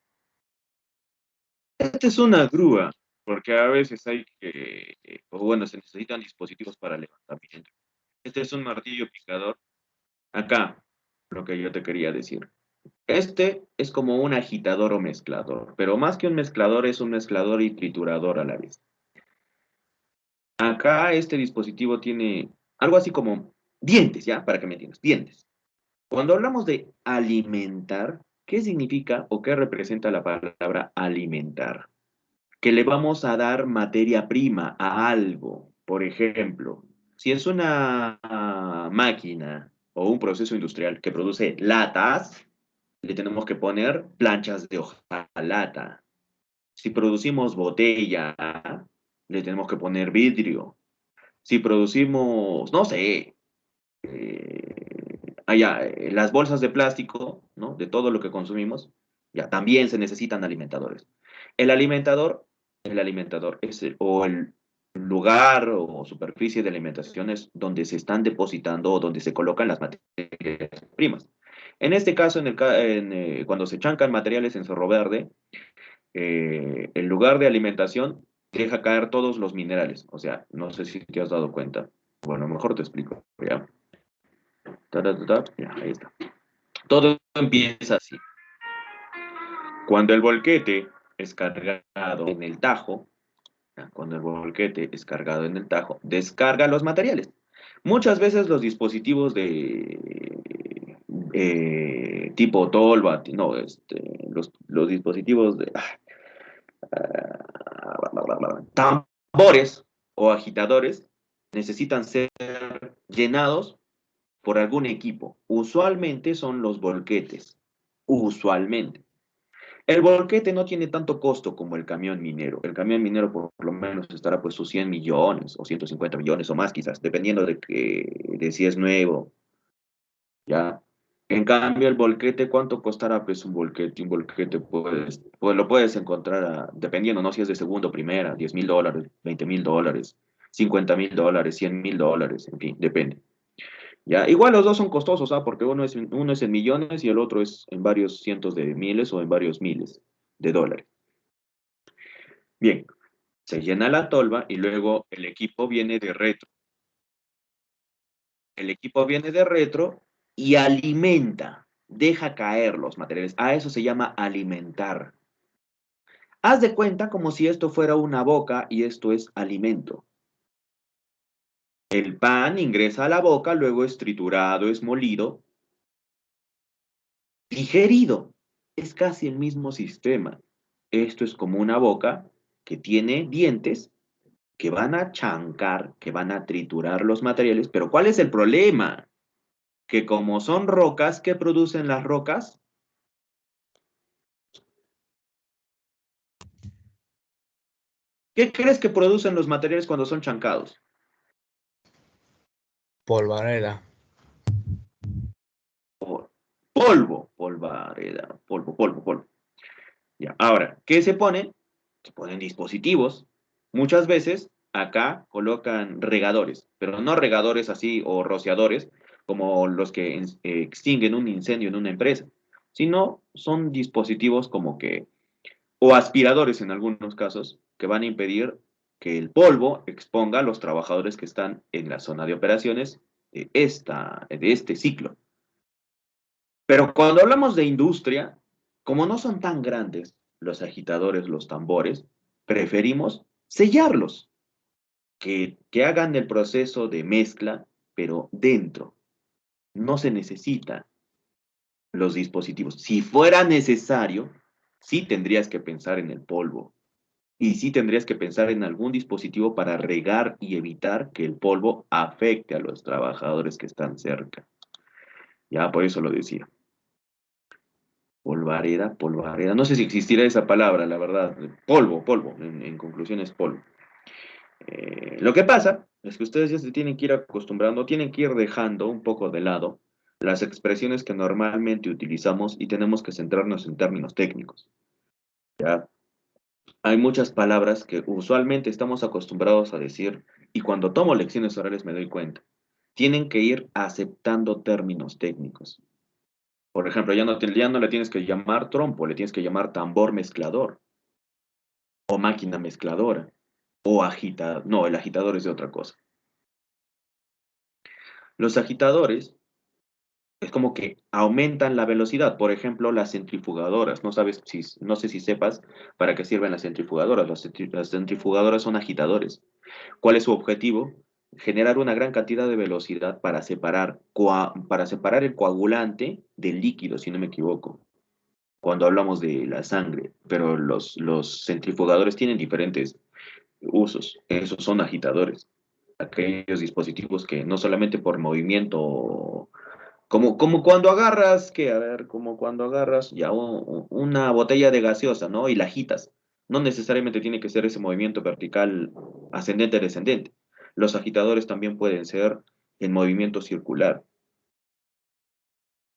este es una grúa, porque a veces hay que, o bueno, se necesitan dispositivos para levantamiento. Este es un martillo picador. Acá, lo que yo te quería decir. Este es como un agitador o mezclador, pero más que un mezclador es un mezclador y triturador a la vez. Acá este dispositivo tiene algo así como dientes, ¿ya? Para que me entiendas, dientes. Cuando hablamos de alimentar, ¿qué significa o qué representa la palabra alimentar? Que le vamos a dar materia prima a algo. Por ejemplo, si es una máquina o un proceso industrial que produce latas, le tenemos que poner planchas de hojalata. Si producimos botella, le tenemos que poner vidrio. Si producimos, no sé, las bolsas de plástico, ¿no? De todo lo que consumimos, ya también se necesitan alimentadores. El alimentador, el alimentador es o el lugar o superficie de alimentación es donde se están depositando o donde se colocan las materias primas. En este caso, cuando se chancan materiales en Cerro Verde, el lugar de alimentación deja caer todos los minerales. O sea, no sé si te has dado cuenta. Bueno, mejor te explico. ¿Ya? Ya, ahí está. Todo empieza así. Cuando el volquete es cargado en el tajo, cuando el volquete es cargado en el tajo, descarga los materiales. Muchas veces los dispositivos de tipo tolva, no, los dispositivos de tambores o agitadores necesitan ser llenados por algún equipo. Usualmente son los volquetes. Usualmente. El volquete no tiene tanto costo como el camión minero. El camión minero por lo menos estará pues sus 100 millones o 150 millones o más quizás, dependiendo de si es nuevo. ¿Ya? En cambio, el volquete, ¿cuánto costará pues un volquete? Un volquete pues lo puedes encontrar dependiendo, ¿no? Si es de segunda o primera, $10,000, $20,000, $50,000, $100,000, en fin, depende. ¿Ya? Igual los dos son costosos, ¿ah? Porque uno es en millones y el otro es en varios cientos de miles o en varios miles de dólares. Bien, se llena la tolva y luego el equipo viene de retro. El equipo viene de retro y alimenta, deja caer los materiales. A eso se llama alimentar. Haz de cuenta como si esto fuera una boca y esto es alimento. El pan ingresa a la boca, luego es triturado, es molido, digerido. Es casi el mismo sistema. Esto es como una boca que tiene dientes que van a chancar, que van a triturar los materiales, pero ¿cuál es el problema? Que como son rocas, ¿qué producen las rocas? ¿Qué crees que producen los materiales cuando son chancados? Polvareda. Polvo, polvareda, polvo. Ya. Ahora, ¿qué se pone? Se ponen dispositivos. Muchas veces acá colocan regadores, pero no regadores así o rociadores como los que extinguen un incendio en una empresa, sino son dispositivos como que, o aspiradores en algunos casos, que van a impedir que el polvo exponga a los trabajadores que están en la zona de operaciones de este ciclo. Pero cuando hablamos de industria, como no son tan grandes los agitadores, los tambores, preferimos sellarlos, que hagan el proceso de mezcla, pero dentro. No se necesitan los dispositivos. Si fuera necesario, sí tendrías que pensar en el polvo. Y sí tendrías que pensar en algún dispositivo para regar y evitar que el polvo afecte a los trabajadores que están cerca. Ya por eso lo decía. Polvareda. No sé si existirá esa palabra, la verdad. Polvo. En conclusión es polvo. Lo que pasa es que ustedes ya se tienen que ir acostumbrando, tienen que ir dejando un poco de lado las expresiones que normalmente utilizamos y tenemos que centrarnos en términos técnicos. ¿Ya? Hay muchas palabras que usualmente estamos acostumbrados a decir y cuando tomo lecciones orales me doy cuenta. Tienen que ir aceptando términos técnicos. Por ejemplo, ya no le tienes que llamar trompo, le tienes que llamar tambor mezclador, o máquina mezcladora, o agitador. No, el agitador es de otra cosa. Los agitadores es como que aumentan la velocidad. Por ejemplo, las centrifugadoras. No sé si sepas para qué sirven las centrifugadoras. Las centrifugadoras son agitadores. ¿Cuál es su objetivo? Generar una gran cantidad de velocidad para separar el coagulante del líquido, si no me equivoco, cuando hablamos de la sangre, pero los centrifugadores tienen diferentes usos. Esos son agitadores, aquellos dispositivos que no solamente por movimiento, como cuando agarras, a ver, como cuando agarras ya una botella de gaseosa, ¿no? Y la agitas. No necesariamente tiene que ser ese movimiento vertical ascendente-descendente. Los agitadores también pueden ser en movimiento circular.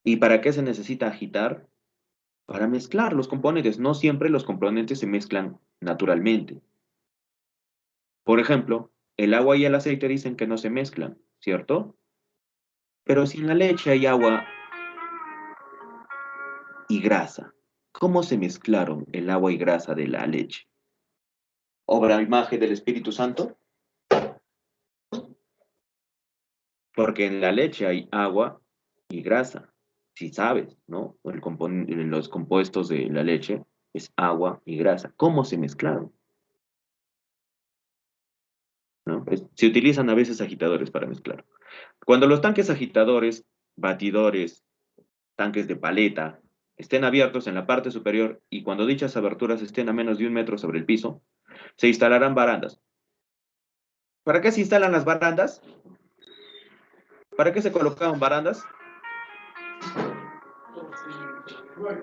¿Y para qué se necesita agitar? Para mezclar los componentes. No siempre los componentes se mezclan naturalmente. Por ejemplo, el agua y el aceite dicen que no se mezclan, ¿cierto? Pero si en la leche hay agua y grasa, ¿cómo se mezclaron el agua y grasa de la leche? ¿Obra imagen del Espíritu Santo? Porque en la leche hay agua y grasa, si sabes, ¿no? Los compuestos de la leche es agua y grasa. ¿Cómo se mezclaron? ¿No? Se utilizan a veces agitadores para mezclar. Cuando los tanques agitadores, batidores, tanques de paleta, estén abiertos en la parte superior y cuando dichas aberturas estén a menos de 1 metro sobre el piso, se instalarán barandas. ¿Para qué se instalan las barandas? ¿Para qué se colocaban barandas?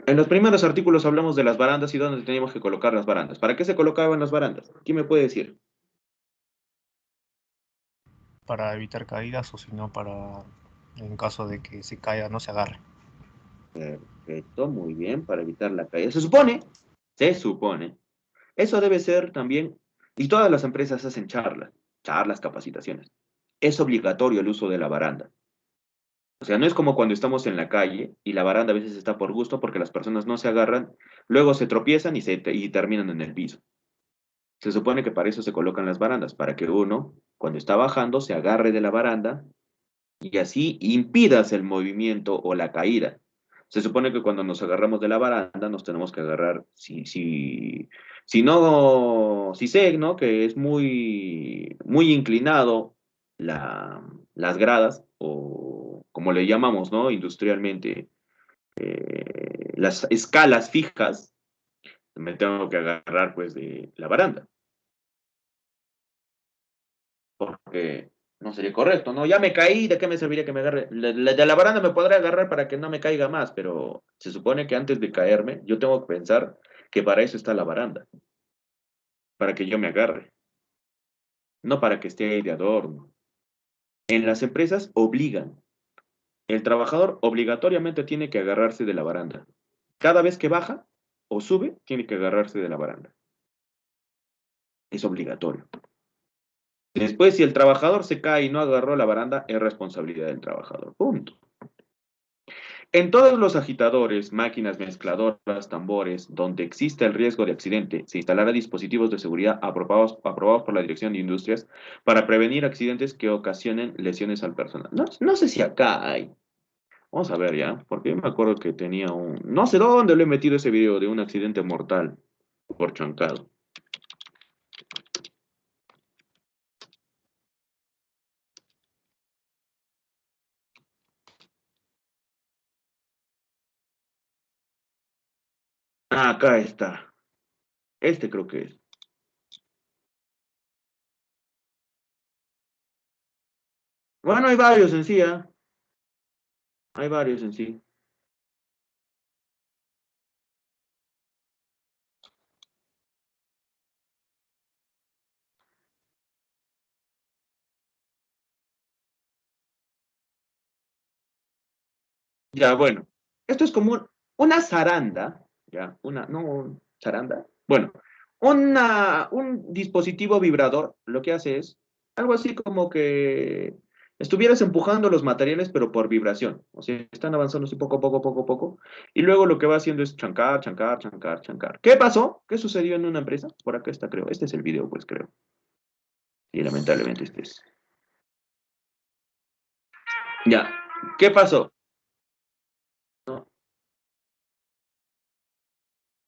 En los primeros artículos hablamos de las barandas y dónde teníamos que colocar las barandas. ¿Para qué se colocaban las barandas? ¿Quién me puede decir? Para evitar caídas o si no para, en caso de que se caiga, no se agarre. Perfecto, muy bien, para evitar la caída. Se supone. Eso debe ser también, y todas las empresas hacen charlas, capacitaciones. Es obligatorio el uso de la baranda. O sea, no es como cuando estamos en la calle y la baranda a veces está por gusto porque las personas no se agarran, luego se tropiezan y terminan en el piso. Se supone que para eso se colocan las barandas, para que uno, cuando está bajando, se agarre de la baranda y así impidas el movimiento o la caída. Se supone que cuando nos agarramos de la baranda nos tenemos que agarrar, si no, si sé, ¿no? Que es muy inclinado las gradas, o como le llamamos, ¿no? Industrialmente, las escalas fijas, me tengo que agarrar pues de la baranda. porque no sería correcto, ¿no? Ya me caí, ¿de qué me serviría que me agarre? De la baranda me podré agarrar para que no me caiga más, pero se supone que antes de caerme, yo tengo que pensar que para eso está la baranda, para que yo me agarre, no para que esté ahí de adorno. En las empresas obligan. El trabajador obligatoriamente tiene que agarrarse de la baranda. Cada vez que baja o sube, tiene que agarrarse de la baranda. Es obligatorio. Después, si el trabajador se cae y no agarró la baranda, es responsabilidad del trabajador. Punto. En todos los agitadores, máquinas mezcladoras, tambores, donde exista el riesgo de accidente, se instalará dispositivos de seguridad aprobados por la Dirección de Industrias para prevenir accidentes que ocasionen lesiones al personal. No sé si acá hay. Vamos a ver ya, porque yo me acuerdo que tenía un... No sé dónde le he metido ese video de un accidente mortal por chancado. Ah, acá está. Este creo que es. Bueno, hay varios en sí, ¿ah? Hay varios en sí. Ya, bueno. Esto es como una zaranda, ¿ya? No, zaranda. Bueno, un dispositivo vibrador lo que hace es algo así como que estuvieras empujando los materiales, pero por vibración. O sea, están avanzando así poco a poco, poco a poco. Y luego lo que va haciendo es chancar, chancar, chancar, chancar. ¿Qué pasó? ¿Qué sucedió en una empresa? Por acá está, creo. Este es el video, pues, creo. Y lamentablemente este es. Ya. ¿Qué pasó? ¿No?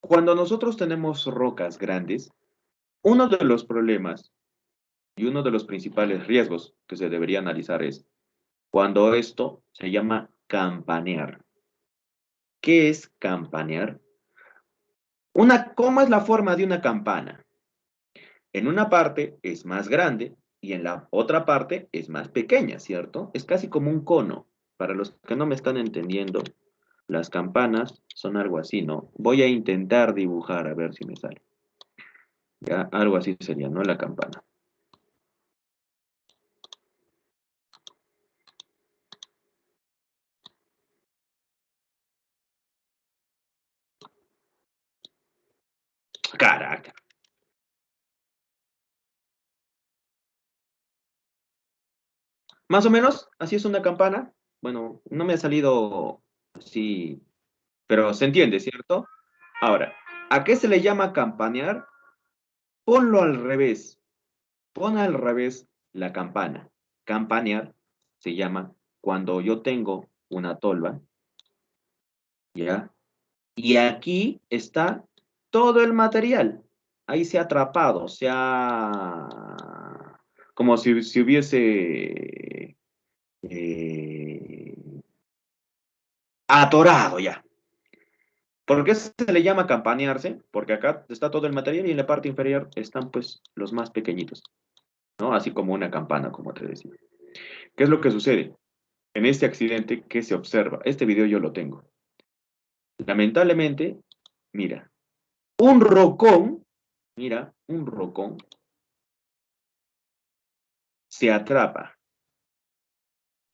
Cuando nosotros tenemos rocas grandes, uno de los problemas y uno de los principales riesgos que se debería analizar es cuando esto se llama campanear. ¿Qué es campanear? ¿Cómo es la forma de una campana? En una parte es más grande y en la otra parte es más pequeña, ¿cierto? Es casi como un cono. Para los que no me están entendiendo, las campanas son algo así, ¿no? Voy a intentar dibujar a ver si me sale. Ya, algo así sería, ¿no? La campana. Caraca. Más o menos, así es una campana. Bueno, no me ha salido así, pero se entiende, ¿cierto? Ahora, ¿a qué se le llama campanear? Ponlo al revés. Pon al revés la campana. Campanear se llama cuando yo tengo una tolva, ¿ya? Y aquí está todo el material. Ahí se ha atrapado, como si hubiese atorado ya. ¿Por qué se le llama campanearse? Porque acá está todo el material y en la parte inferior están pues los más pequeñitos, ¿no? Así como una campana, como te decía. ¿Qué es lo que sucede? En este accidente, ¿qué se observa? Este video yo lo tengo. Lamentablemente, mira, un rocón, mira, un rocón se atrapa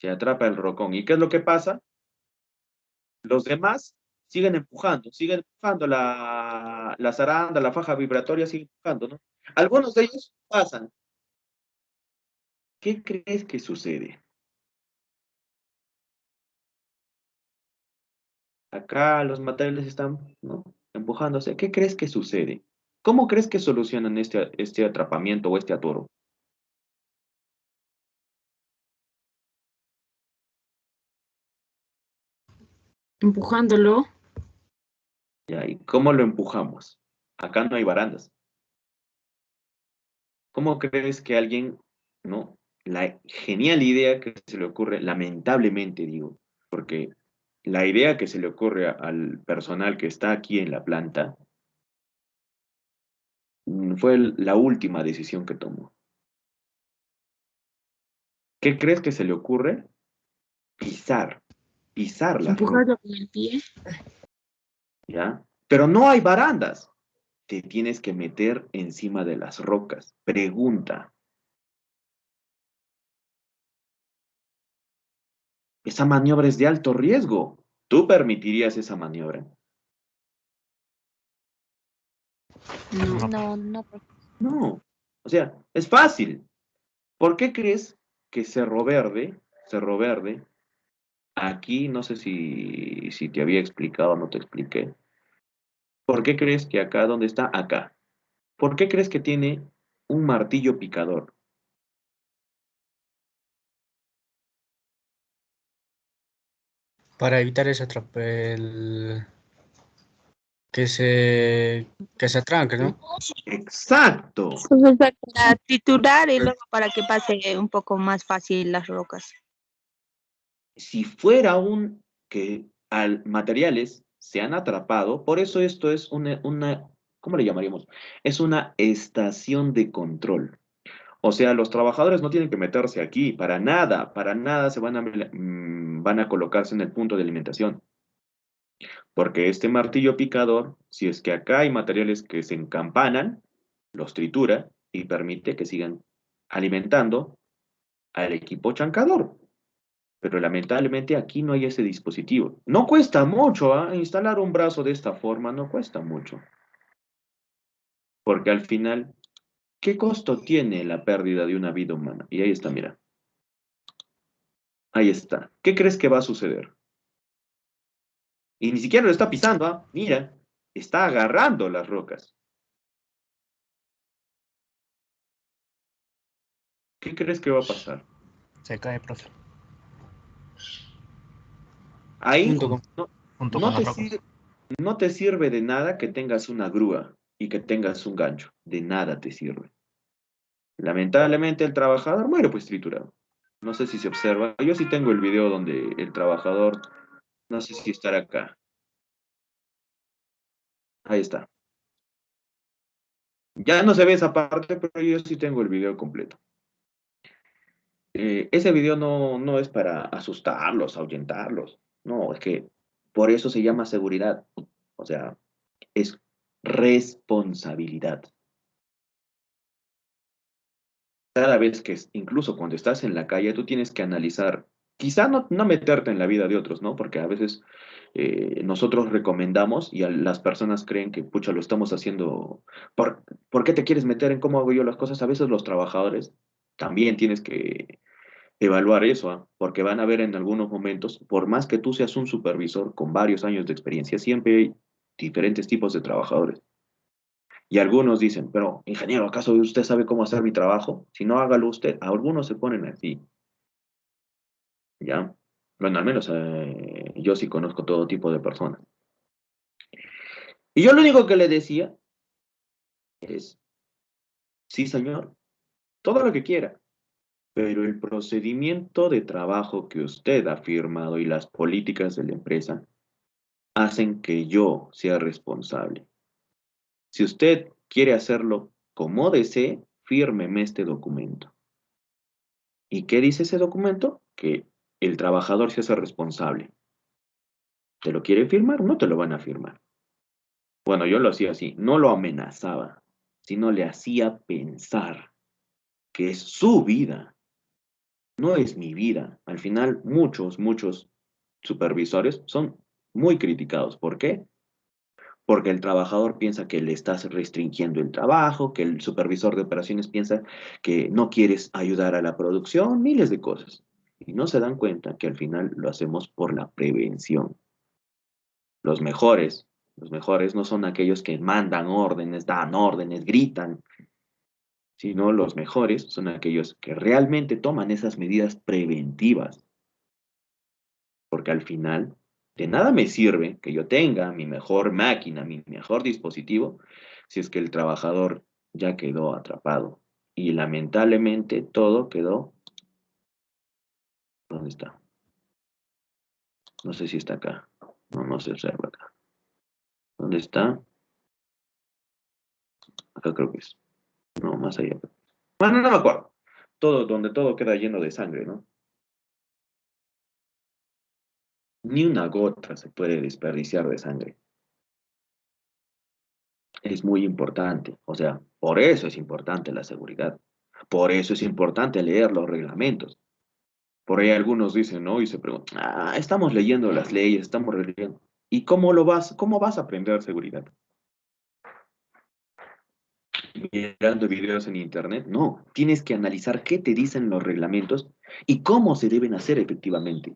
el rocón. ¿Y qué es lo que pasa? Los demás siguen empujando la zaranda, la faja vibratoria sigue empujando, ¿no? Algunos de ellos pasan. ¿Qué crees que sucede? Acá los materiales están, ¿no? Empujándose. ¿Qué crees que sucede? ¿Cómo crees que solucionan este atrapamiento o este atoro? Empujándolo. ¿Ya? ¿Y cómo lo empujamos? Acá no hay barandas. ¿Cómo crees que alguien, no? La genial idea que se le ocurre, lamentablemente digo, porque la idea que se le ocurre al personal que está aquí en la planta fue la última decisión que tomó. ¿Qué crees que se le ocurre? Pisar las rocas, Empujarlo con el pie. ¿ya? Pero no hay barandas. Te tienes que meter encima de las rocas. Pregunta. Esa maniobra es de alto riesgo. ¿Tú permitirías esa maniobra? No. No, No. O sea, es fácil. ¿Por qué crees que Cerro Verde, aquí no sé si te había explicado o no te expliqué? ¿Por qué crees que acá, donde está? Acá. ¿Por qué crees que tiene un martillo picador? Para evitar ese que se atranque, ¿no? Exacto. Profesor, para triturar y luego para que pase un poco más fácil las rocas. Si fuera que materiales se han atrapado, por eso esto es ¿cómo le llamaríamos? Es una estación de control. O sea, los trabajadores no tienen que meterse aquí, para nada se van a colocarse en el punto de alimentación. Porque este martillo picador, si es que acá hay materiales que se encampanan, los tritura y permite que sigan alimentando al equipo chancador. Pero lamentablemente aquí no hay ese dispositivo. No cuesta mucho, ¿ah? Instalar un brazo de esta forma no cuesta mucho. Porque al final, ¿qué costo tiene la pérdida de una vida humana? Y ahí está, mira. Ahí está. ¿Qué crees que va a suceder? Y ni siquiera lo está pisando, ¿ah? Mira, está agarrando las rocas. ¿Qué crees que va a pasar? Se cae, profe. Ahí Junto con, no, junto no con las te rocas. no te sirve de nada que tengas una grúa y que tengas un gancho. De nada te sirve. Lamentablemente el trabajador muere pues triturado. No sé si se observa. Yo sí tengo el video donde el trabajador, no sé si estará acá. Ahí está. Ya no se ve esa parte, pero yo sí tengo el video completo. Ese video no es para asustarlos, ahuyentarlos. No, es que por eso se llama seguridad. O sea, es responsabilidad. Cada vez incluso cuando estás en la calle, tú tienes que analizar, quizá no meterte en la vida de otros, ¿no? Porque a veces nosotros recomendamos y las personas creen que, pucha, lo estamos haciendo, ¿por qué te quieres meter en cómo hago yo las cosas? A veces los trabajadores también tienes que evaluar eso, ¿ah? Porque van a ver en algunos momentos, por más que tú seas un supervisor con varios años de experiencia, siempre hay diferentes tipos de trabajadores. Y algunos dicen, pero ingeniero, ¿acaso usted sabe cómo hacer mi trabajo? Si no, hágalo usted. Algunos se ponen así, ¿ya? Bueno, al menos yo sí conozco todo tipo de personas. Y yo lo único que le decía es, sí, señor, todo lo que quiera, pero el procedimiento de trabajo que usted ha firmado y las políticas de la empresa hacen que yo sea responsable. Si usted quiere hacerlo como desee, fírmeme este documento. ¿Y qué dice ese documento? Que el trabajador se hace responsable. ¿Te lo quieren firmar? No te lo van a firmar. Bueno, yo lo hacía así, no lo amenazaba, sino le hacía pensar que es su vida, no es mi vida. Al final, muchos supervisores son muy criticados. ¿Por qué? Porque el trabajador piensa que le estás restringiendo el trabajo, que el supervisor de operaciones piensa que no quieres ayudar a la producción, miles de cosas. Y no se dan cuenta que al final lo hacemos por la prevención. Los mejores no son aquellos que mandan órdenes, dan órdenes, gritan, sino los mejores son aquellos que realmente toman esas medidas preventivas. Porque al final, de nada me sirve que yo tenga mi mejor máquina, mi mejor dispositivo, si es que el trabajador ya quedó atrapado. Y lamentablemente todo quedó. ¿Dónde está? No sé si está acá. No se observa acá. ¿Dónde está? Acá creo que es. No, más allá. Bueno, no me acuerdo. donde todo queda lleno de sangre, ¿no? Ni una gota se puede desperdiciar de sangre. Es muy importante, o sea, por eso es importante la seguridad. Por eso es importante leer los reglamentos. Por ahí algunos dicen, ¿no? Y se preguntan, estamos leyendo las leyes, estamos leyendo. ¿Y cómo vas a aprender seguridad? Mirando videos en internet. No, tienes que analizar qué te dicen los reglamentos y cómo se deben hacer efectivamente.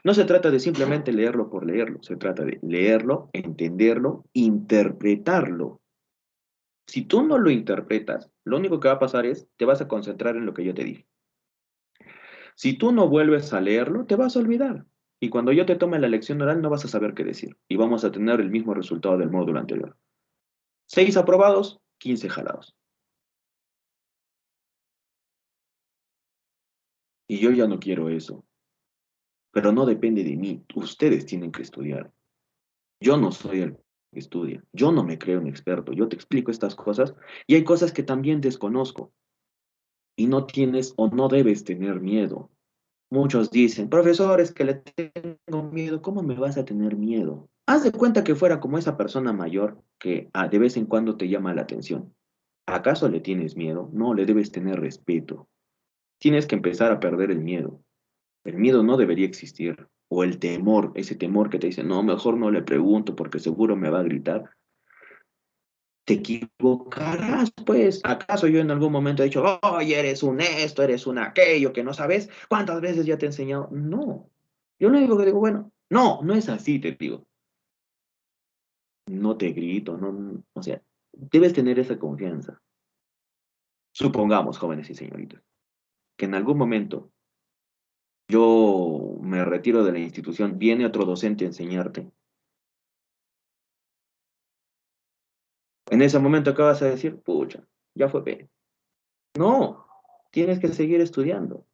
No se trata de simplemente leerlo por leerlo, se trata de leerlo, entenderlo, interpretarlo. Si tú no lo interpretas, lo único que va a pasar es, te vas a concentrar en lo que yo te dije. Si tú no vuelves a leerlo, te vas a olvidar. Y cuando yo te tome la lección oral, no vas a saber qué decir. Y vamos a tener el mismo resultado del módulo anterior. 6 aprobados, 15 jalados. Y yo ya no quiero eso. Pero no depende de mí. Ustedes tienen que estudiar. Yo no soy el que estudia. Yo no me creo un experto. Yo te explico estas cosas y hay cosas que también desconozco. Y no tienes o no debes tener miedo. Muchos dicen, profesores, que le tengo miedo. ¿Cómo me vas a tener miedo? Haz de cuenta que fuera como esa persona mayor que de vez en cuando te llama la atención. ¿Acaso le tienes miedo? No, le debes tener respeto. Tienes que empezar a perder el miedo. El miedo no debería existir. O el temor, ese temor que te dice, no, mejor no le pregunto porque seguro me va a gritar. Te equivocarás, pues. ¿Acaso yo en algún momento he dicho, oye, eres un esto, eres un aquello, que no sabes cuántas veces ya te he enseñado? No. Yo lo único que digo, bueno, no es así, te digo. No te grito, no, o sea, debes tener esa confianza. Supongamos, jóvenes y señoritas, que en algún momento yo me retiro de la institución, viene otro docente a enseñarte. En ese momento, ¿qué vas a decir? Pucha, ya fue bien. No, tienes que seguir estudiando.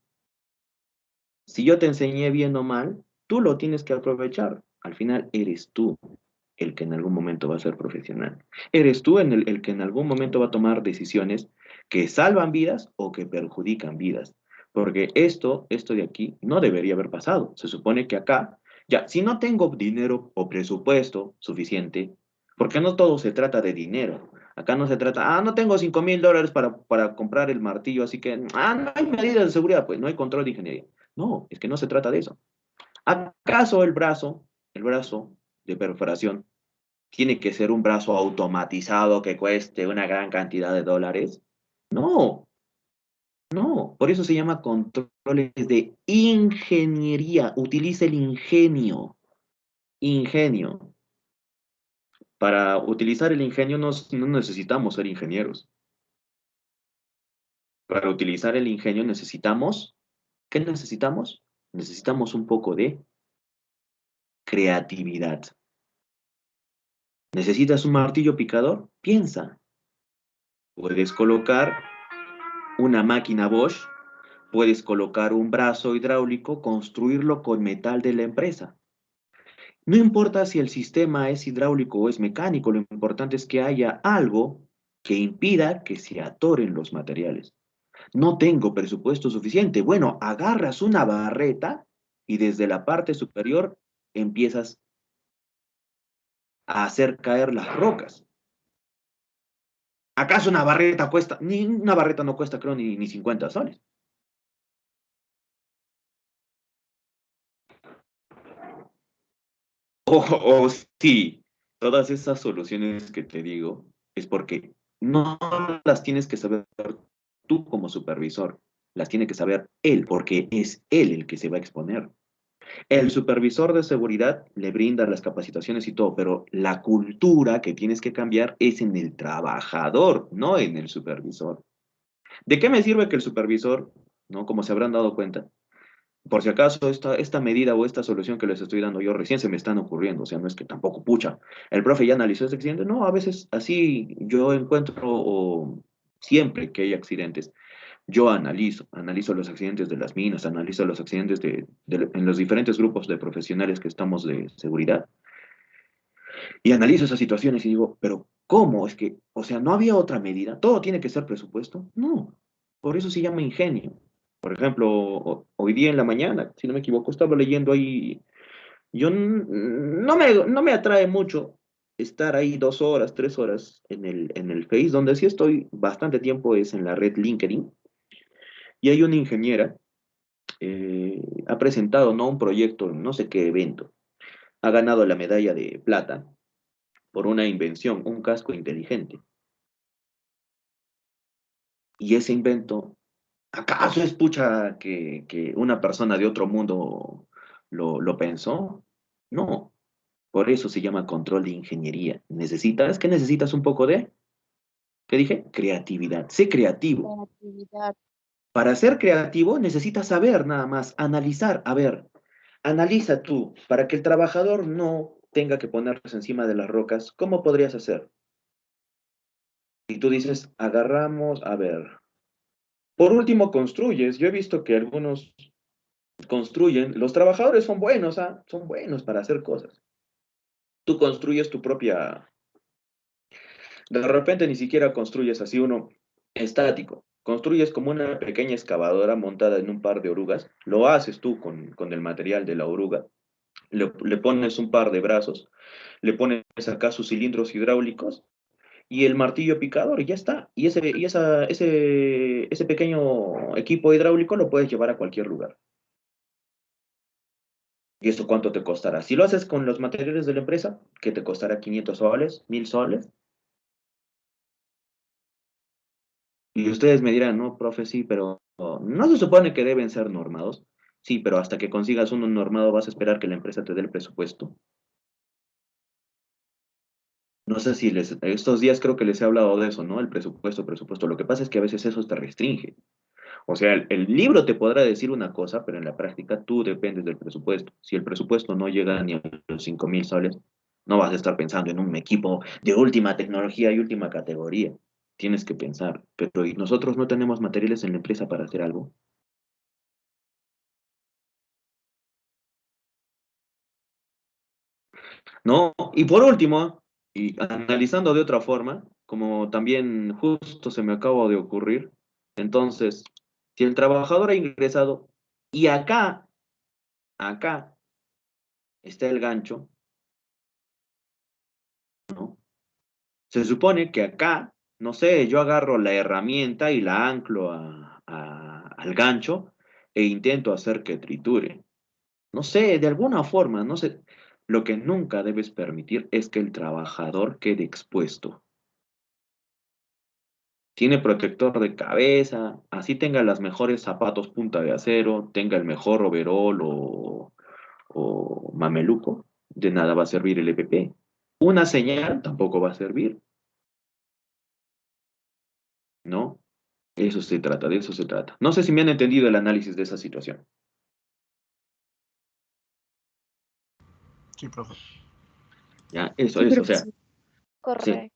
Si yo te enseñé bien o mal, tú lo tienes que aprovechar. Al final eres tú el que en algún momento va a ser profesional. Eres tú el que en algún momento va a tomar decisiones que salvan vidas o que perjudican vidas. Porque esto de aquí no debería haber pasado. Se supone que acá, ya, si no tengo dinero o presupuesto suficiente, porque no todo se trata de dinero. Acá no se trata, no tengo $5,000 para comprar el martillo, así que, no hay medidas de seguridad, pues no hay control de ingeniería. No, es que no se trata de eso. ¿Acaso el brazo de perforación, tiene que ser un brazo automatizado que cueste una gran cantidad de dólares? No, no. Por eso se llama controles de ingeniería. Utiliza el ingenio. Ingenio. Para utilizar el ingenio no necesitamos ser ingenieros. Para utilizar el ingenio necesitamos, ¿qué necesitamos? Necesitamos un poco de creatividad. ¿Necesitas un martillo picador? Piensa. Puedes colocar una máquina Bosch, puedes colocar un brazo hidráulico, construirlo con metal de la empresa. No importa si el sistema es hidráulico o es mecánico, lo importante es que haya algo que impida que se atoren los materiales. No tengo presupuesto suficiente. Bueno, agarras una barreta y desde la parte superior empiezas a hacer caer las rocas. ¿Acaso una barreta cuesta? Ni una barreta no cuesta, creo, ni 50 soles. O sí, todas esas soluciones que te digo es porque no las tienes que saber tú como supervisor, las tiene que saber él, porque es él el que se va a exponer. El supervisor de seguridad le brinda las capacitaciones y todo, pero la cultura que tienes que cambiar es en el trabajador, no en el supervisor. ¿De qué me sirve que el supervisor, no, como se habrán dado cuenta, por si acaso esta medida o esta solución que les estoy dando yo recién se me están ocurriendo, o sea, no es que tampoco pucha, el profe ya analizó este accidente, no, a veces así yo encuentro, o siempre que hay accidentes, yo analizo los accidentes de las minas, analizo los accidentes en los diferentes grupos de profesionales que estamos de seguridad, y analizo esas situaciones y digo, pero ¿cómo? Es que, o sea, ¿no había otra medida? ¿Todo tiene que ser presupuesto? No. Por eso se llama ingenio. Por ejemplo, hoy día en la mañana, si no me equivoco, estaba leyendo ahí. No me atrae mucho estar ahí 2 horas, 3 horas en el Face, donde sí estoy bastante tiempo es en la red LinkedIn. Y hay una ingeniera, ha presentado, ¿no?, un proyecto, en no sé qué evento. Ha ganado la medalla de plata por una invención, un casco inteligente. Y ese invento, ¿acaso es pucha que una persona de otro mundo lo pensó? No, por eso se llama control de ingeniería. ¿Necesitas? ¿Qué necesitas un poco de? ¿Qué dije? Creatividad. Sé creativo. Creatividad. Para ser creativo necesitas saber nada más, analizar. A ver, analiza tú, para que el trabajador no tenga que ponerse encima de las rocas, ¿cómo podrías hacer? Y tú dices, agarramos, a ver. Por último, construyes. Yo he visto que algunos construyen, los trabajadores son buenos, ¿ah? Son buenos para hacer cosas. Tú construyes tu propia, de repente ni siquiera construyes así uno estático, construyes como una pequeña excavadora montada en un par de orugas, lo haces tú con el material de la oruga, le pones un par de brazos, le pones acá sus cilindros hidráulicos y el martillo picador y ya está. Y ese pequeño equipo hidráulico lo puedes llevar a cualquier lugar. ¿Y esto cuánto te costará? Si lo haces con los materiales de la empresa, ¿qué te costará? ¿500 soles? ¿1000 soles? Y ustedes me dirán, no, profe, sí, pero no se supone que deben ser normados. Sí, pero hasta que consigas uno normado vas a esperar que la empresa te dé el presupuesto. No sé si estos días creo que les he hablado de eso, ¿no? El presupuesto, presupuesto. Lo que pasa es que a veces eso te restringe. O sea, el libro te podrá decir una cosa, pero en la práctica tú dependes del presupuesto. Si el presupuesto no llega ni a los 5000 soles, no vas a estar pensando en un equipo de última tecnología y última categoría. Tienes que pensar, pero ¿y nosotros no tenemos materiales en la empresa para hacer algo? ¿No? Y por último, y analizando de otra forma, como también justo se me acaba de ocurrir, entonces, si el trabajador ha ingresado y acá está el gancho, ¿no? Se supone que acá, no sé, yo agarro la herramienta y la anclo al gancho e intento hacer que triture. No sé, de alguna forma, no sé. Lo que nunca debes permitir es que el trabajador quede expuesto. Tiene protector de cabeza, así tenga las mejores zapatos punta de acero, tenga el mejor overol o mameluco, de nada va a servir el EPP. Una señal tampoco va a servir, ¿no? Eso se trata, de eso se trata. No sé si me han entendido el análisis de esa situación. Sí, profe. Ya, eso Sí, es, o sea, profesor. sí. Correcto.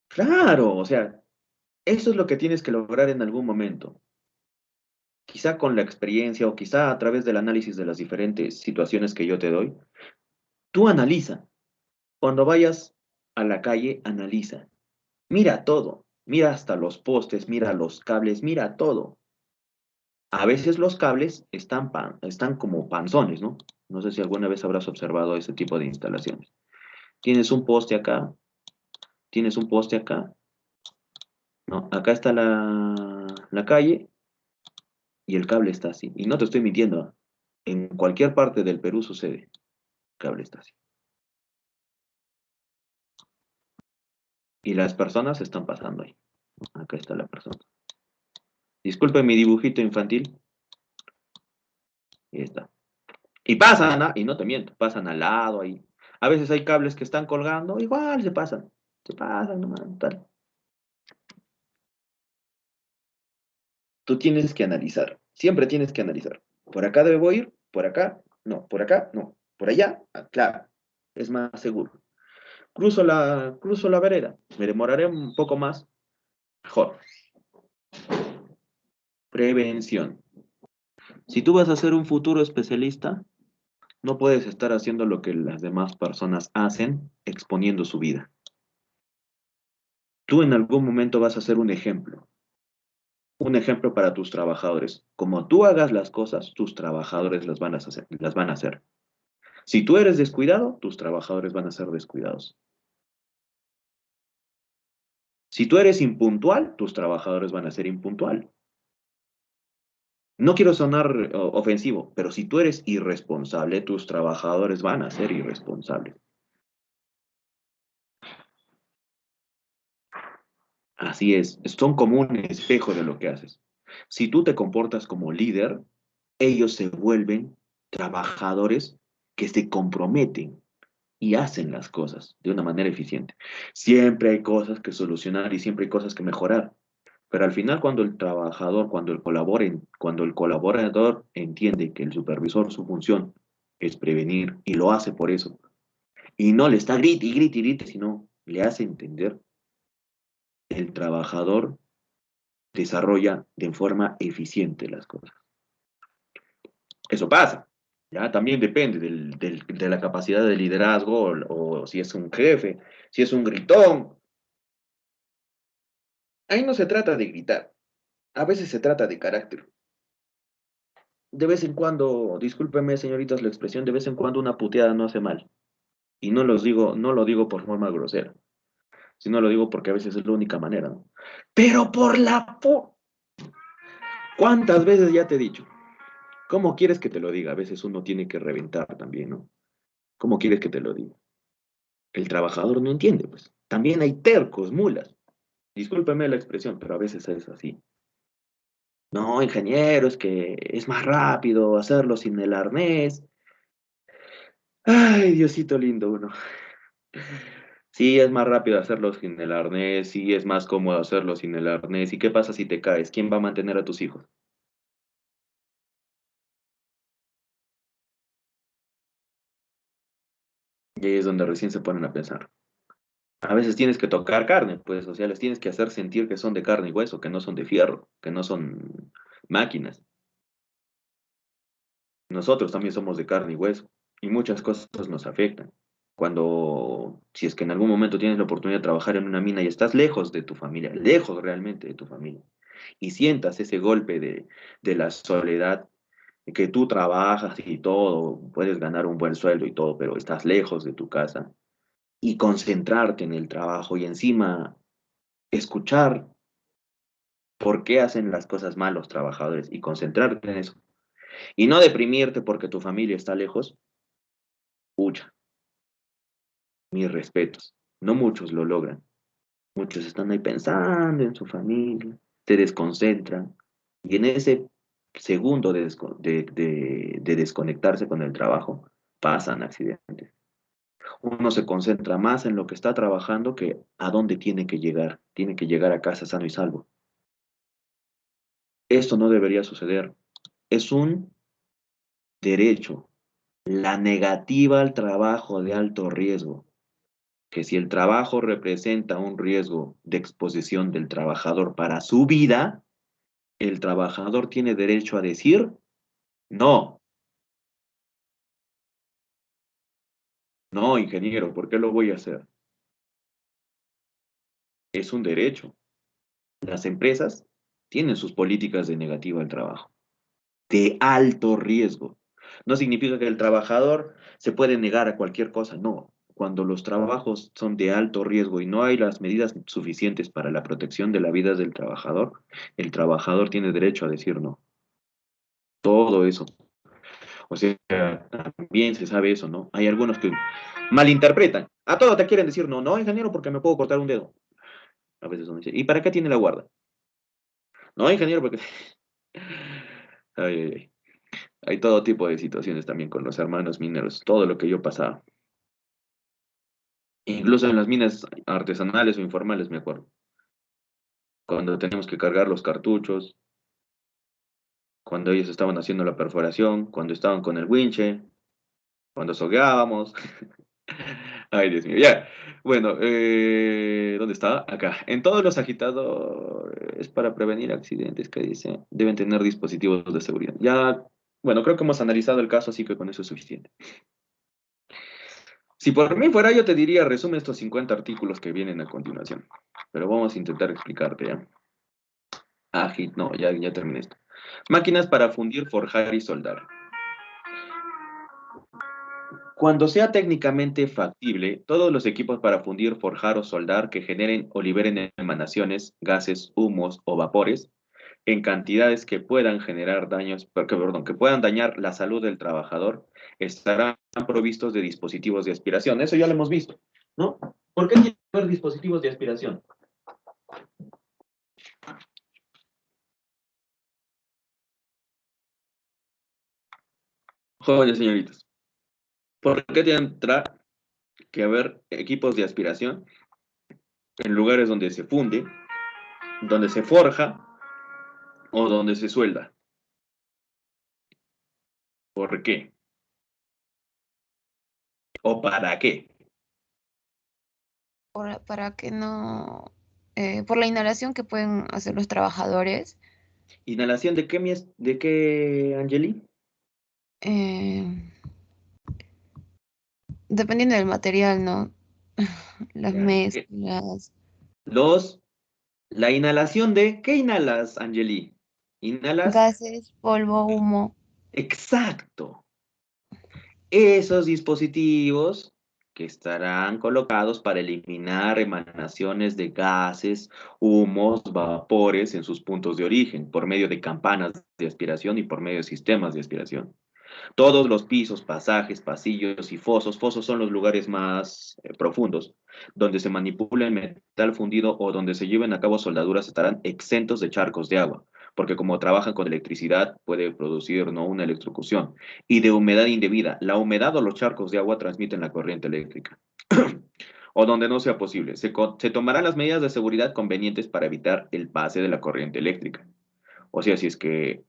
Claro, o sea, eso es lo que tienes que lograr en algún momento. Quizá con la experiencia o quizá a través del análisis de las diferentes situaciones que yo te doy, tú analiza. Cuando vayas a la calle, analiza. Mira todo. Mira hasta los postes, mira los cables, mira todo. A veces los cables están como panzones, ¿no? No sé si alguna vez habrás observado ese tipo de instalaciones. Tienes un poste acá, tienes un poste acá, ¿no? Acá está la calle y el cable está así. Y no te estoy mintiendo, ¿ah? En cualquier parte del Perú sucede. El cable está así. Y las personas están pasando ahí. Acá está la persona. Disculpe mi dibujito infantil. Y está. Y pasan, ¿ah? Y no te miento, pasan al lado ahí. A veces hay cables que están colgando, igual se pasan nomás, tal. Tú tienes que analizar, siempre tienes que analizar. Por acá debo ir, por acá, no, por allá, claro, es más seguro. Cruzo la vereda, me demoraré un poco más, mejor. Prevención. Si tú vas a ser un futuro especialista, no puedes estar haciendo lo que las demás personas hacen, exponiendo su vida. Tú en algún momento vas a ser un ejemplo. Un ejemplo para tus trabajadores. Como tú hagas las cosas, tus trabajadores las van a hacer. Si tú eres descuidado, tus trabajadores van a ser descuidados. Si tú eres impuntual, tus trabajadores van a ser impuntual. No quiero sonar ofensivo, pero si tú eres irresponsable, tus trabajadores van a ser irresponsables. Así es, son como un espejo de lo que haces. Si tú te comportas como líder, ellos se vuelven trabajadores que se comprometen y hacen las cosas de una manera eficiente. Siempre hay cosas que solucionar y siempre hay cosas que mejorar. Pero al final, cuando el trabajador, cuando el colaborador entiende que el supervisor, su función es prevenir y lo hace por eso, y no le está grite y grite y grite, sino le hace entender, el trabajador desarrolla de forma eficiente las cosas. Eso pasa. Ya también depende de la capacidad de liderazgo o si es un jefe, si es un gritón. Ahí no se trata de gritar, a veces se trata de carácter. De vez en cuando, discúlpeme señoritas la expresión, de vez en cuando una puteada no hace mal. Y no lo digo por forma grosera, sino lo digo porque a veces es la única manera, ¿no? Pero por la ¿Cuántas veces ya te he dicho? ¿Cómo quieres que te lo diga? A veces uno tiene que reventar también, ¿no? ¿Cómo quieres que te lo diga? El trabajador no entiende, pues. También hay tercos, mulas. Discúlpeme la expresión, pero a veces es así. No, ingeniero, es que es más rápido hacerlo sin el arnés. Ay, Diosito lindo uno. Sí, es más rápido hacerlo sin el arnés, sí, es más cómodo hacerlo sin el arnés. ¿Y qué pasa si te caes? ¿Quién va a mantener a tus hijos? Y ahí es donde recién se ponen a pensar. A veces tienes que tocar carne, pues, o sea, les tienes que hacer sentir que son de carne y hueso, que no son de fierro, que no son máquinas. Nosotros también somos de carne y hueso y muchas cosas nos afectan. Si es que en algún momento tienes la oportunidad de trabajar en una mina y estás lejos de tu familia, lejos realmente de tu familia, y sientas ese golpe de la soledad, que tú trabajas y todo, puedes ganar un buen sueldo y todo, pero estás lejos de tu casa, y concentrarte en el trabajo y encima escuchar por qué hacen las cosas mal los trabajadores y concentrarte en eso, y no deprimirte porque tu familia está lejos, pucha, mis respetos. No muchos lo logran. Muchos están ahí pensando en su familia, se desconcentran y en ese segundo de desconectarse con el trabajo pasan accidentes. Uno se concentra más en lo que está trabajando que a dónde tiene que llegar. Tiene que llegar a casa sano y salvo. Esto no debería suceder. Es un derecho. La negativa al trabajo de alto riesgo, que si el trabajo representa un riesgo de exposición del trabajador para su vida, el trabajador tiene derecho a decir no. No, ingeniero, ¿por qué lo voy a hacer? Es un derecho. Las empresas tienen sus políticas de negativa al trabajo, de alto riesgo. No significa que el trabajador se puede negar a cualquier cosa, no. Cuando los trabajos son de alto riesgo y no hay las medidas suficientes para la protección de la vida del trabajador, el trabajador tiene derecho a decir no. Todo eso. O sea, también se sabe eso, ¿no? Hay algunos que malinterpretan. A todo te quieren decir no, no, ingeniero, porque me puedo cortar un dedo. A veces uno dice, ¿y para qué tiene la guarda? No, ingeniero, porque... Ay, ay, ay. Hay todo tipo de situaciones también con los hermanos mineros, todo lo que yo pasaba. Incluso en las minas artesanales o informales, me acuerdo. Cuando teníamos que cargar los cartuchos, cuando ellos estaban haciendo la perforación, cuando estaban con el winche, cuando sogueábamos. Ay, Dios mío, ya. Bueno, ¿dónde está? Acá. En todos los agitadores para prevenir accidentes que dice, deben tener dispositivos de seguridad. Ya, bueno, creo que hemos analizado el caso, así que con eso es suficiente. Si por mí fuera, yo te diría, resume estos 50 artículos que vienen a continuación. Pero vamos a intentar explicarte, ¿ya? Ágil, no, ya terminé esto. Máquinas para fundir, forjar y soldar. Cuando sea técnicamente factible, todos los equipos para fundir, forjar o soldar que generen o liberen emanaciones, gases, humos o vapores en cantidades que puedan generar daños, perdón, que puedan dañar la salud del trabajador, estarán provistos de dispositivos de aspiración. Eso ya lo hemos visto, ¿no? ¿Por qué tiene que haber dispositivos de aspiración? Jóvenes señoritas, ¿por qué tendrá que haber equipos de aspiración en lugares donde se funde, donde se forja o donde se suelda? ¿Por qué? ¿O para qué? Para que no, por la inhalación que pueden hacer los trabajadores, ¿Inhalación de qué, de qué, Angeli? eh, dependiendo del material, ¿no? Las Ya, mezclas, la inhalación de, ¿qué inhalas, Angeli? ¿Inhalas? gases, polvo, humo. Exacto. Esos dispositivos que estarán colocados para eliminar emanaciones de gases, humos, vapores en sus puntos de origen, por medio de campanas de aspiración y por medio de sistemas de aspiración. Todos los pisos, pasajes, pasillos y fosos son los lugares más profundos, donde se manipula el metal fundido o donde se lleven a cabo soldaduras estarán exentos de charcos de agua, porque como trabajan con electricidad puede producir ¿no? una electrocución, y de humedad indebida. La humedad o los charcos de agua transmiten la corriente eléctrica. O donde no sea posible. Se tomarán las medidas de seguridad convenientes para evitar el pase de la corriente eléctrica. O sea, si es que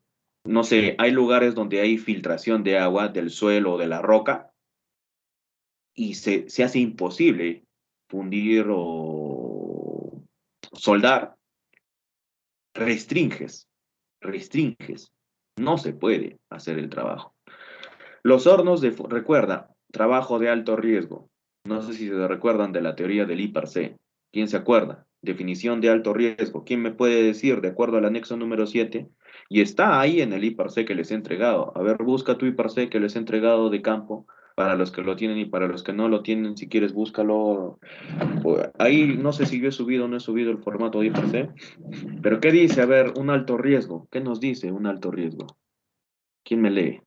no sé, hay lugares donde hay filtración de agua del suelo o de la roca y se hace imposible fundir o soldar, restringes, restringes. No se puede hacer el trabajo. Los hornos de, recuerda, trabajo de alto riesgo. No sé si se recuerdan de la teoría del I/C. ¿Quién se acuerda? Definición de alto riesgo. ¿Quién me puede decir, de acuerdo al anexo número 7? Y está ahí en el I/C que les he entregado. A ver, busca tu I/C que les he entregado de campo, para los que lo tienen y para los que no lo tienen, si quieres búscalo. Ahí no sé si yo he subido o no he subido el formato de I/C. Pero ¿qué dice? A ver, un alto riesgo. ¿Qué nos dice un alto riesgo? ¿Quién me lee?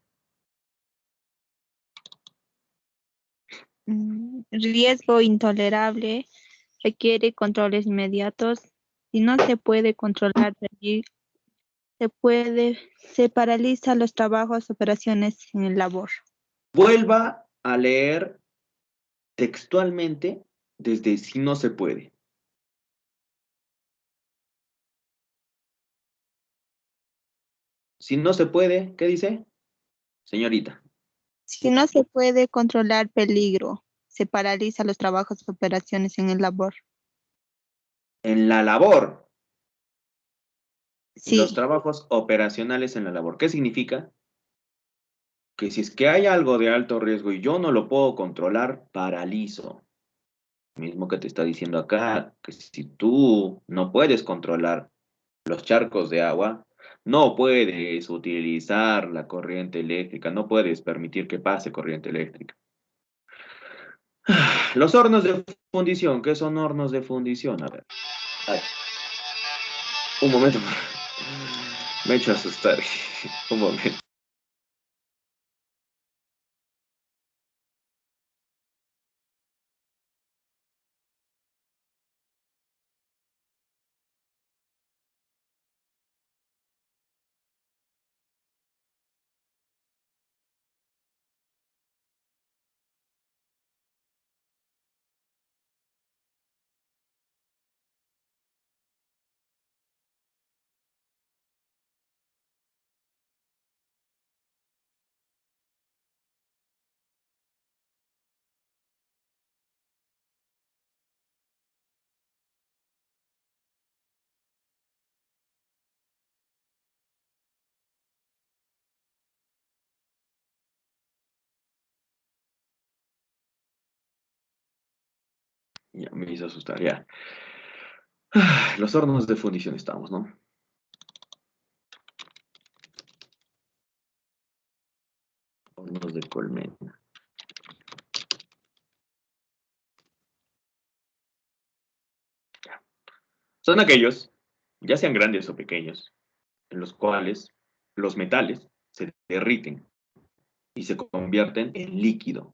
Riesgo intolerable, requiere controles inmediatos. Si no se puede controlar, se paraliza los trabajos, operaciones en el labor. Vuelva a leer textualmente desde si no se puede. Si no se puede, ¿qué dice? Señorita. Si no se puede controlar peligro, se paraliza los trabajos, operaciones en el labor. En la labor. Sí. Los trabajos operacionales en la labor. ¿Qué significa? Que si es que hay algo de alto riesgo y yo no lo puedo controlar, paralizo. Mismo que te está diciendo acá, que si tú no puedes controlar los charcos de agua, no puedes utilizar la corriente eléctrica, no puedes permitir que pase corriente eléctrica. Los hornos de fundición, ¿qué son hornos de fundición? A ver. Ay. Un momento. Me he hecho asustar. Un momento. Ya, me hizo asustar, ya. Los hornos de fundición estamos, ¿no? Hornos de colmena. Son aquellos, ya sean grandes o pequeños, en los cuales los metales se derriten y se convierten en líquido.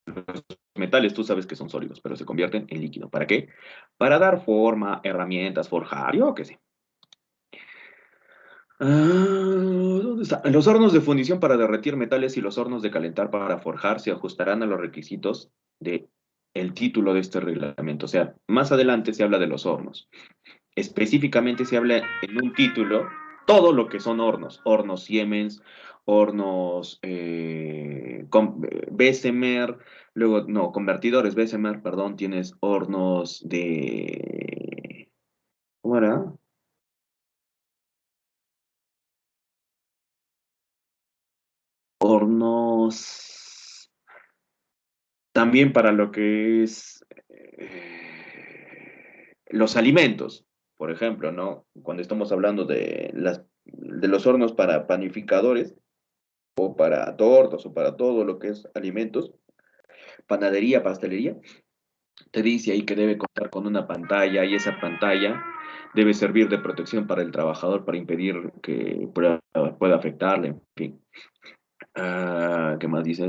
Los metales tú sabes que son sólidos, pero se convierten en líquido. ¿Para qué? Para dar forma, herramientas, forjar, yo qué sé. ¿Dónde está? Los hornos de fundición para derretir metales y los hornos de calentar para forjar se ajustarán a los requisitos del título de este reglamento. O sea, más adelante se habla de los hornos. Específicamente se habla en un título todo lo que son hornos. Hornos Siemens, hornos Bessemer, luego, no, convertidores Bessemer, perdón, tienes hornos de... ¿Cómo era? Hornos también para lo que es los alimentos, por ejemplo, ¿no? Cuando estamos hablando de los hornos para panificadores o para tortas o para todo lo que es alimentos, panadería, pastelería, te dice ahí que debe contar con una pantalla y esa pantalla debe servir de protección para el trabajador para impedir que pueda afectarle, en fin. ¿Qué más dice?